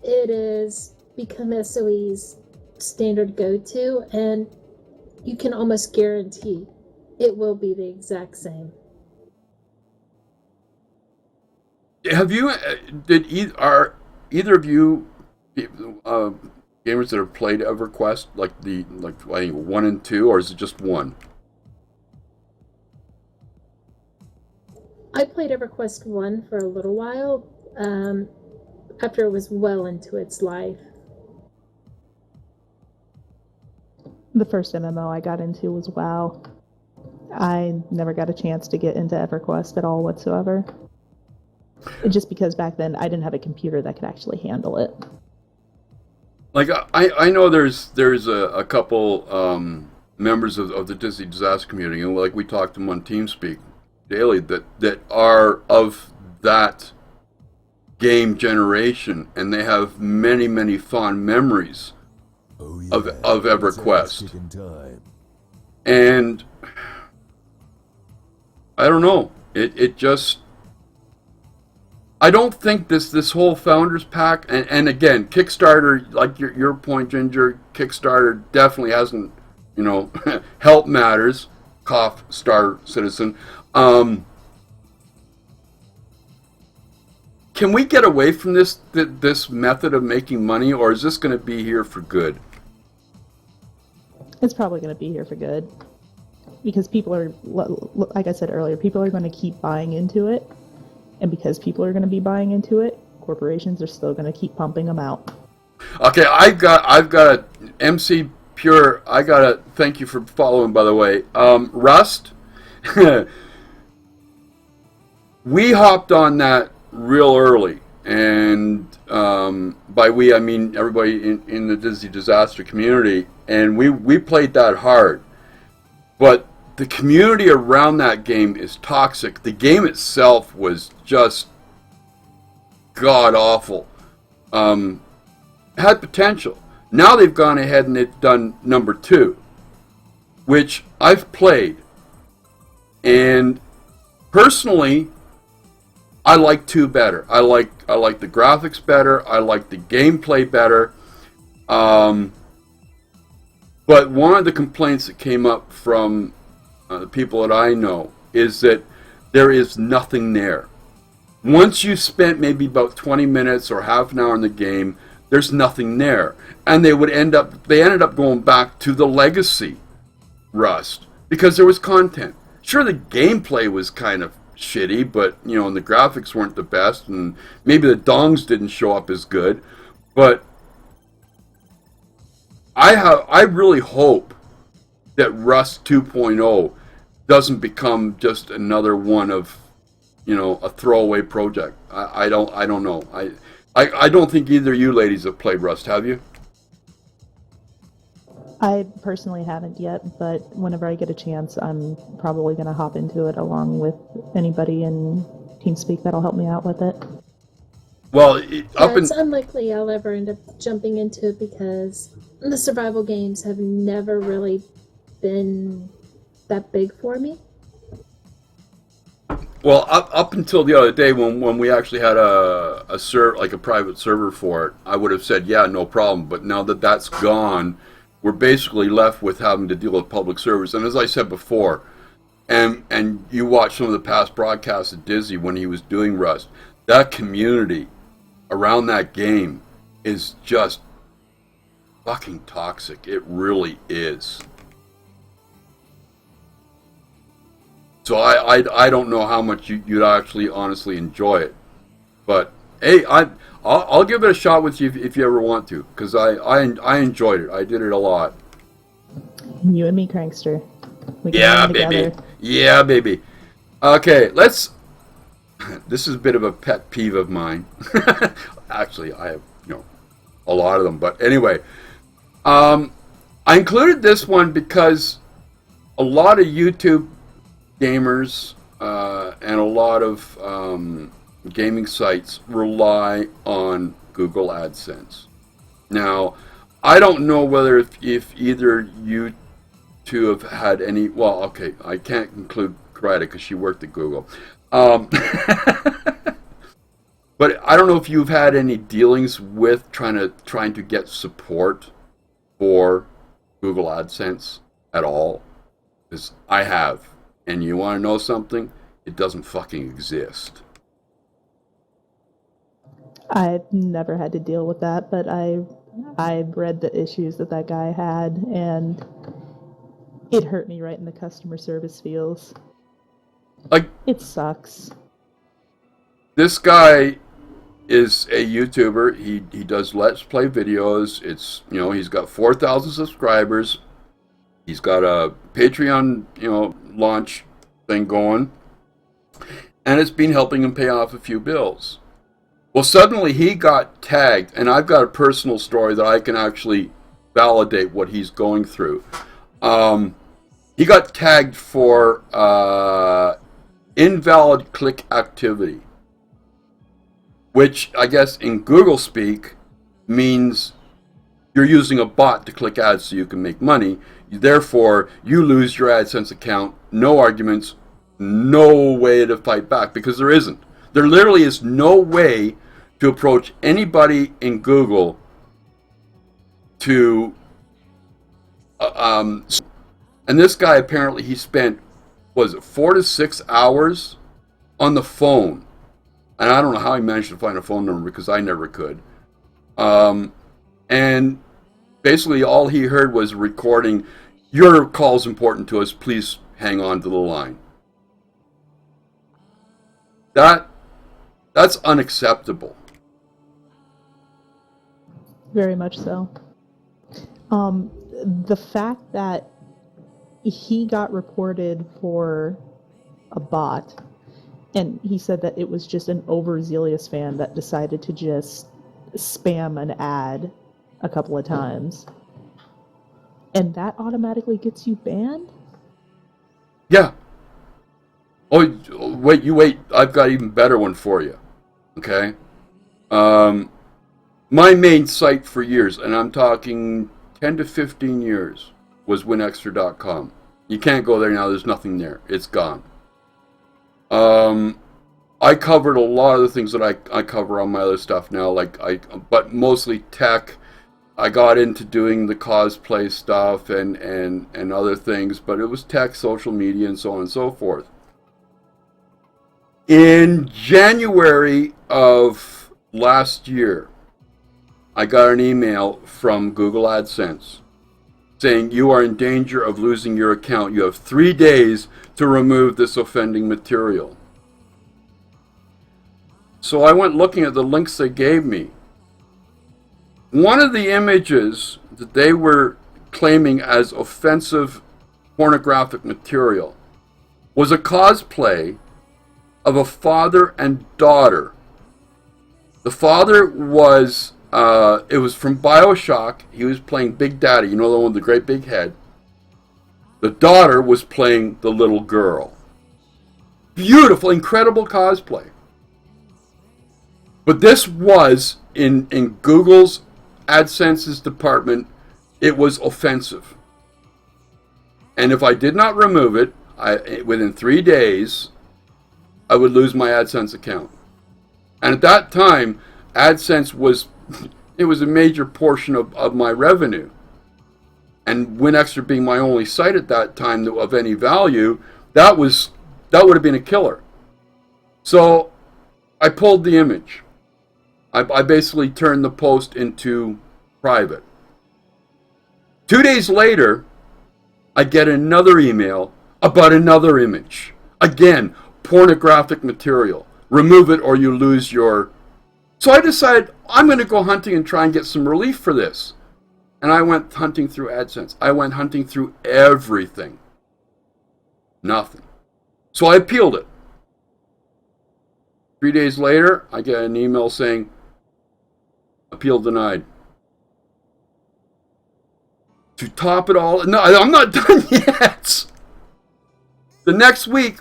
it is become SOE's standard go-to, and you can almost guarantee it will be the exact same. Have you? Are either of you gamers that have played EverQuest, like I think 1 and 2, or is it just 1? I played EverQuest 1 for a little while, after it was well into its life. The first MMO I got into was WoW. I never got a chance to get into EverQuest at all whatsoever. Just because back then I didn't have a computer that could actually handle it. Like I know there's a couple members of the Disney disaster community, and like we talk to them on TeamSpeak daily, that are of that game generation, and they have many fond memories Oh yeah. of It's ass EverQuest. kicking time. And I don't know. It just, I don't think this whole founders pack, and again, Kickstarter, like your point, Ginger, Kickstarter definitely hasn't, help matters, cough, Star Citizen. Can we get away from this method of making money, or is this going to be here for good? It's probably going to be here for good because people are, like I said earlier, people are going to keep buying into it, and because people are going to be buying into it, corporations are still going to keep pumping them out. Okay, I've got a MC Pure. I gotta thank you for following, by the way. Rust. We hopped on that real early, and by we I mean everybody in the Disney disaster community, and we played that hard. But the community around that game is toxic. The game itself was just god awful. Had potential. Now they've gone ahead and they've done number 2, which I've played, and personally, I like 2 better. I like the graphics better. I like the gameplay better. But one of the complaints that came up from the people that I know is that there is nothing there. Once you've spent maybe about 20 minutes or half an hour in the game, there's nothing there. And they ended up going back to the legacy Rust because there was content. Sure, the gameplay was kind of shitty, but and the graphics weren't the best, and maybe the dongs didn't show up as good. But I really hope that Rust 2.0 doesn't become just another one of a throwaway project. I don't know. I don't think either of you ladies have played Rust, have you? I personally haven't yet, but whenever I get a chance, I'm probably going to hop into it along with anybody in TeamSpeak that'll help me out with it. Well, it's unlikely I'll ever end up jumping into it because the survival games have never really been that big for me. Well, up until the other day when we actually had a private server for it, I would have said, yeah, no problem. But now that that's gone, we're basically left with having to deal with public servers. And as I said before, and you watch some of the past broadcasts of Disney when he was doing Rust, that community around that game is just fucking toxic. It really is. So I don't know how much you'd actually honestly enjoy it, but hey, I'll give it a shot with you if you ever want to, because I enjoyed it. I did it a lot. You and me, Crankster. We can Yeah, run baby. together. Yeah, baby. Okay, let's. This is a bit of a pet peeve of mine. Actually, I have a lot of them, but anyway, I included this one because a lot of YouTube gamers and a lot of gaming sites rely on Google AdSense. Now, I don't know whether if either you two have had any. Well, okay, I can't include Greta because she worked at Google. But I don't know if you've had any dealings with trying to get support for Google AdSense at all, because I have. And you want to know something? It doesn't fucking exist. I've never had to deal with that, but I've read the issues that guy had, and it hurt me right in the customer service feels. Like, it sucks. This guy is a YouTuber. He does Let's Play videos. It's he's got 4,000 subscribers. He's got a Patreon launch thing going, and it's been helping him pay off a few bills. Well, suddenly he got tagged, and I've got a personal story that I can actually validate what he's going through. He got tagged for invalid click activity, which I guess in Google speak means you're using a bot to click ads so you can make money. Therefore, you lose your AdSense account. No arguments, no way to fight back, because there isn't. There literally is no way to approach anybody in Google to and this guy, apparently he spent, was it 4 to 6 hours on the phone, and I don't know how he managed to find a phone number, because I never could, and basically all he heard was a recording, "Your call's important to us, please hang on to the line." That's unacceptable. Very much so. The fact that he got reported for a bot, and he said that it was just an overzealous fan that decided to just spam an ad a couple of times, and that automatically gets you banned? Yeah. Oh, wait, you wait. I've got an even better one for you. Okay? My main site for years, and I'm talking 10 to 15 years, was winextra.com. You can't go there now. There's nothing there. It's gone. I covered a lot of the things that I cover on my other stuff now, but mostly tech. I got into doing the cosplay stuff and other things, but it was tech, social media, and so on and so forth. In January of last year, I got an email from Google AdSense saying, "You are in danger of losing your account. You have 3 days to remove this offending material." So I went looking at the links they gave me. One of the images that they were claiming as offensive pornographic material was a cosplay of a father and daughter. The father was, it was from BioShock. He was playing Big Daddy, you know, the one with the great big head. The daughter was playing the little girl. Beautiful, incredible cosplay. But this was, in Google's AdSense's department, it was offensive. And if I did not remove it, within 3 days, I would lose my AdSense account. And at that time, AdSense was, it was a major portion of my revenue. And WinExtra being my only site at that time of any value, that would have been a killer. So I pulled the image. I basically turned the post into private. 2 days later, I get another email about another image. Again, pornographic material. Remove it or you lose your... So I decided I'm going to go hunting and try and get some relief for this. And I went hunting through AdSense. I went hunting through everything. Nothing. So I appealed it. 3 days later, I get an email saying, "Appeal denied." To top it all, no, I'm not done yet. The next week,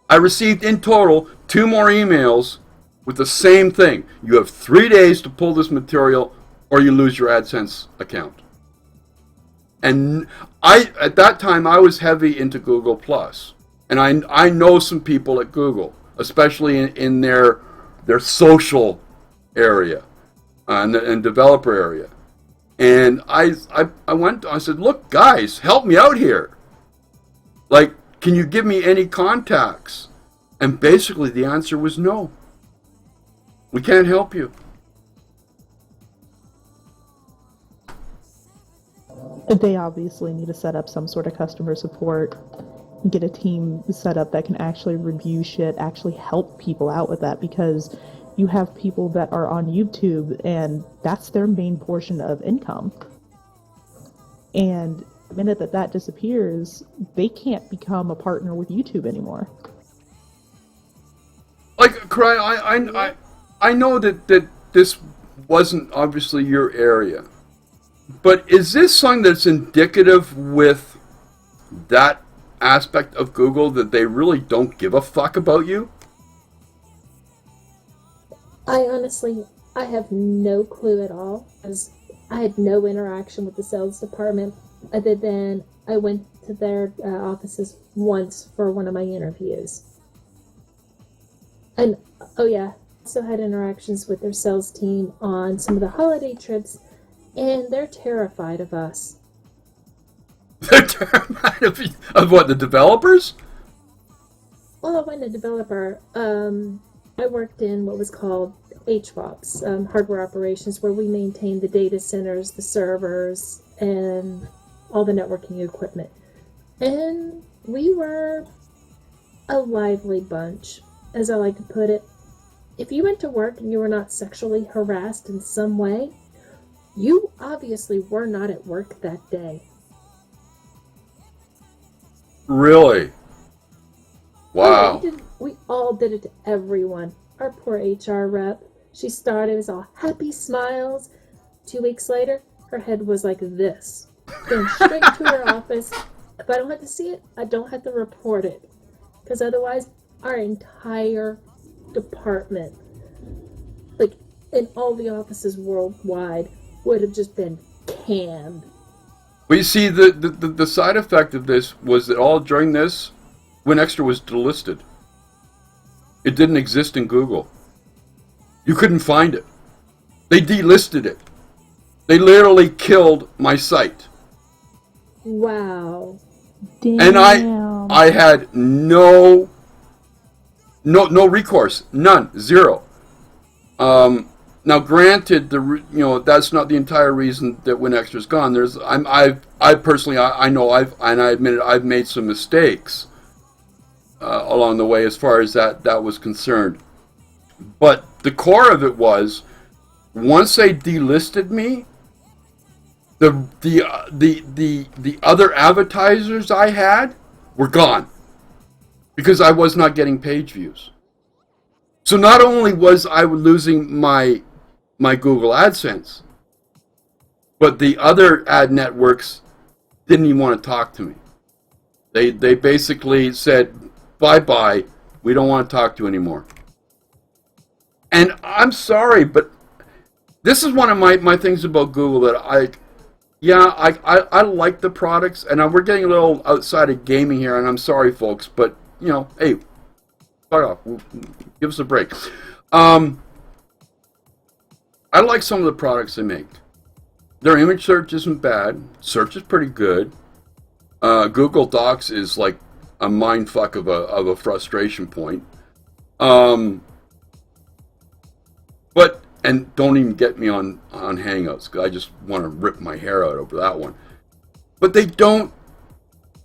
I received in total 2 more emails with the same thing. You have 3 days to pull this material or you lose your AdSense account. And at that time, I was heavy into Google+. And I know some people at Google, especially in their social area and developer area. And I said, "Look, guys, help me out here. Like, can you give me any contacts?" And basically the answer was no. We can't help you. They obviously need to set up some sort of customer support, get a team set up that can actually review shit, actually help people out with that, because you have people that are on YouTube and that's their main portion of income. And the minute that disappears, they can't become a partner with YouTube anymore. Like, I know that this wasn't obviously your area, but is this something that's indicative with that aspect of Google that they really don't give a fuck about you? I have no clue at all, as I had no interaction with the sales department other than I went to their offices once for one of my interviews. And, oh yeah, also had interactions with their sales team on some of the holiday trips, and they're terrified of us. They're terrified of what, the developers? Well, I wasn't a developer. I worked in what was called HVOPs, hardware operations, where we maintained the data centers, the servers, and all the networking equipment. And we were a lively bunch, as I like to put it. If you went to work and you were not sexually harassed in some way, you obviously were not at work that day. Really? Wow. We all did it to everyone. Our poor HR rep. She started as all happy smiles. 2 weeks later, her head was like this. Going straight to her office. If I don't have to see it, I don't have to report it. Because otherwise, our entire department, like in all the offices worldwide, would have just been canned. Well, you see, the side effect of this was that all during this, WinExtra was delisted. It didn't exist in Google. You couldn't find it. They delisted it. They literally killed my site. Wow. Damn. And I had no recourse, none, zero. Now, granted, that's not the entire reason that WinExtra's gone. I personally know I admit it, I've made some mistakes along the way as far as that was concerned. But the core of it was, once they delisted me, the other advertisers I had were gone because I was not getting page views. So not only was I losing my Google AdSense, but the other ad networks didn't even want to talk to me. They basically said, bye-bye, we don't want to talk to you anymore. And I'm sorry, but this is one of my things about Google that I like the products, and we're getting a little outside of gaming here, and I'm sorry, folks, but, hey, fuck off. Give us a break. I like some of the products they make. Their image search isn't bad. Search is pretty good. Google Docs is like a mind fuck of a frustration point. But, and don't even get me on Hangouts, because I just want to rip my hair out over that one. But they don't,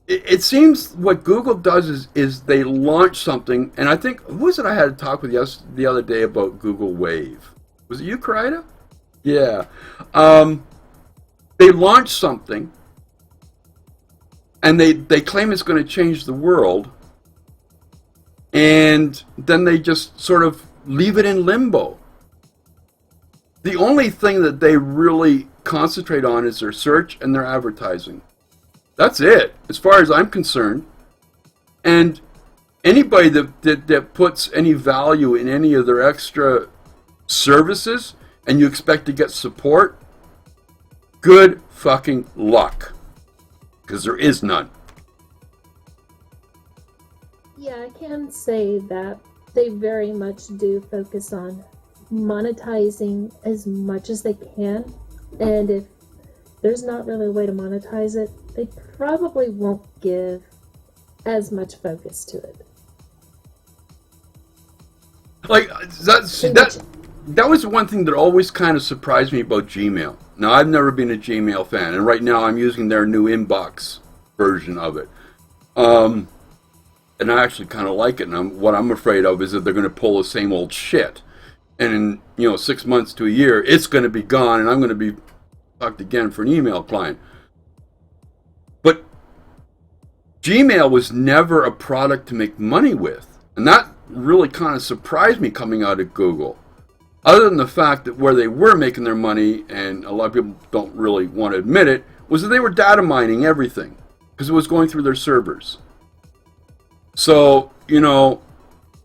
it seems what Google does is they launch something, and I think, who was it I had a talk with the other day about Google Wave? Was it you, Karida? Yeah. They launch something, and they claim it's going to change the world, and then they just sort of leave it in limbo. The only thing that they really concentrate on is their search and their advertising. That's it, as far as I'm concerned. And anybody that puts any value in any of their extra services and you expect to get support, good fucking luck. Because there is none. Yeah, I can say that they very much do focus on monetizing as much as they can, and if there's not really a way to monetize it, they probably won't give as much focus to it. Like that was one thing that always kind of surprised me about Gmail. Now, I've never been a Gmail fan, and right now I'm using their new inbox version of it. And I actually kind of like it, and what I'm afraid of is that they're going to pull the same old shit. And in 6 months to a year, it's going to be gone, and I'm going to be fucked again for an email client. But Gmail was never a product to make money with, and that really kind of surprised me coming out of Google. other than the fact that where they were making their money, and a lot of people don't really want to admit it, was that they were data mining everything because it was going through their servers. So, you know,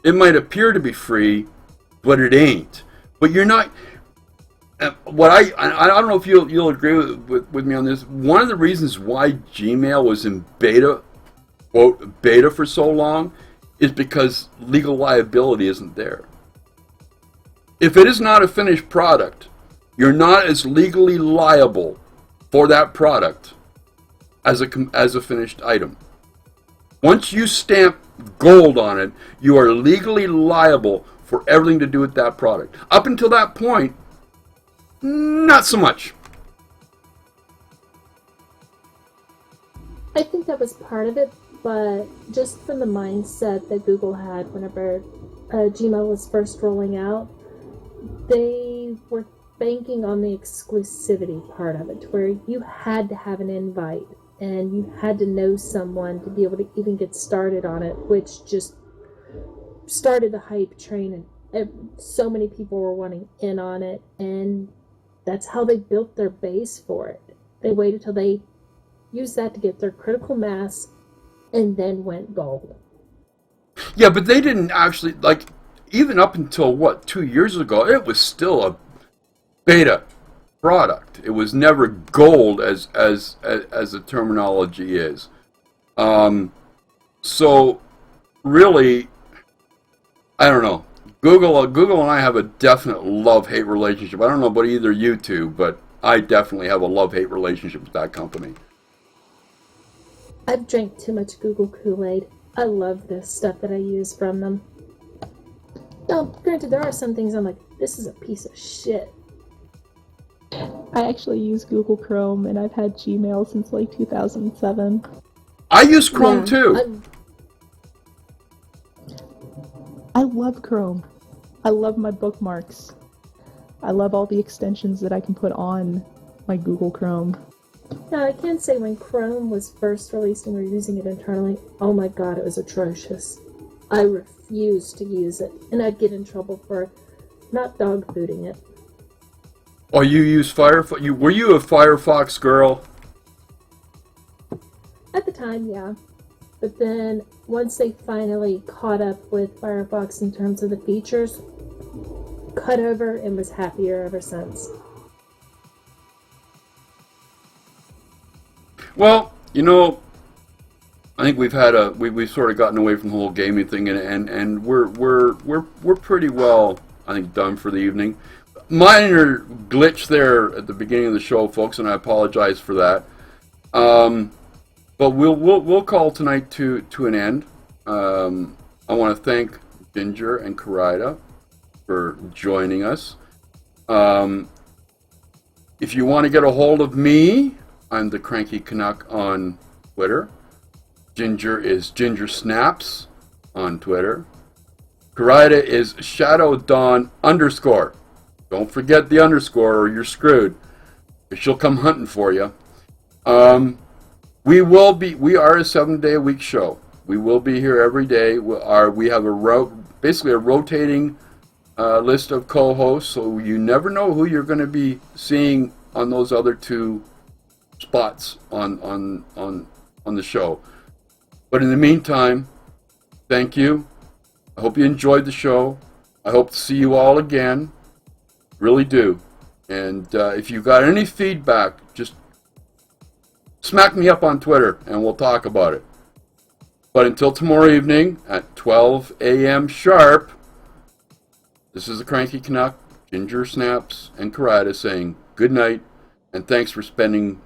it might appear to be free, but it ain't. But you're not. What I don't know if you'll agree with me on this. One of the reasons why Gmail was in beta, quote, beta for so long, is because legal liability isn't there. If it is not a finished product, you're not as legally liable for that product as a finished item. Once you stamp gold on it, you are legally liable for everything to do with that product. Up until that point, not so much. I think that was part of it, but just from the mindset that Google had whenever Gmail was first rolling out, they were banking on the exclusivity part of it, where you had to have an invite and you had to know someone to be able to even get started on it, which just started the hype train, and so many people were wanting in on it, and that's how they built their base for it. They waited till they used that to get their critical mass and then went gold. Yeah, but they didn't actually, like, even up until, 2 years ago, it was still a beta product. It was never gold as the terminology is. So, really, I don't know. Google and I have a definite love-hate relationship. I don't know about either you two, but I definitely have a love-hate relationship with that company. I've drank too much Google Kool-Aid. I love this stuff that I use from them. Now, granted, there are some things I'm like, this is a piece of shit. I actually use Google Chrome, and I've had Gmail since like 2007. I use Chrome too. I love Chrome. I love my bookmarks. I love all the extensions that I can put on my Google Chrome. Now, I can say when Chrome was first released and we were using it internally, oh my god, it was atrocious. I refused to use it, and I'd get in trouble for not dog fooding it. Oh, you use Firefox? Were you a Firefox girl? At the time, yeah. But then, once they finally caught up with Firefox in terms of the features, cut over and was happier ever since. Well, you know, I think we've sort of gotten away from the whole gaming thing, and we're pretty well, I think, done for the evening. Minor glitch there at the beginning of the show, folks, and I apologize for that. But we'll call tonight to an end. I want to thank Ginger and Karida for joining us. If you want to get a hold of me, I'm the Cranky Canuck on Twitter. Ginger is Ginger Snaps on Twitter. Karida is Shadow Dawn _. Don't forget the underscore or you're screwed. She'll come hunting for you. We are a 7-day-a-week show. We will be here every day. We have basically a rotating list of co-hosts, so you never know who you're going to be seeing on those other two spots on the show. But in the meantime, thank you. I hope you enjoyed the show. I hope to see you all again. Really do. And if you've got any feedback, just smack me up on Twitter and we'll talk about it. But until tomorrow evening at 12 a.m. sharp, this is the Cranky Canuck, Ginger Snaps, and Karida saying good night and thanks for spending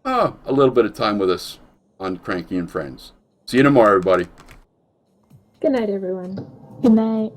a little bit of time with us on Cranky and Friends. See you tomorrow, everybody. Good night, everyone. Good night.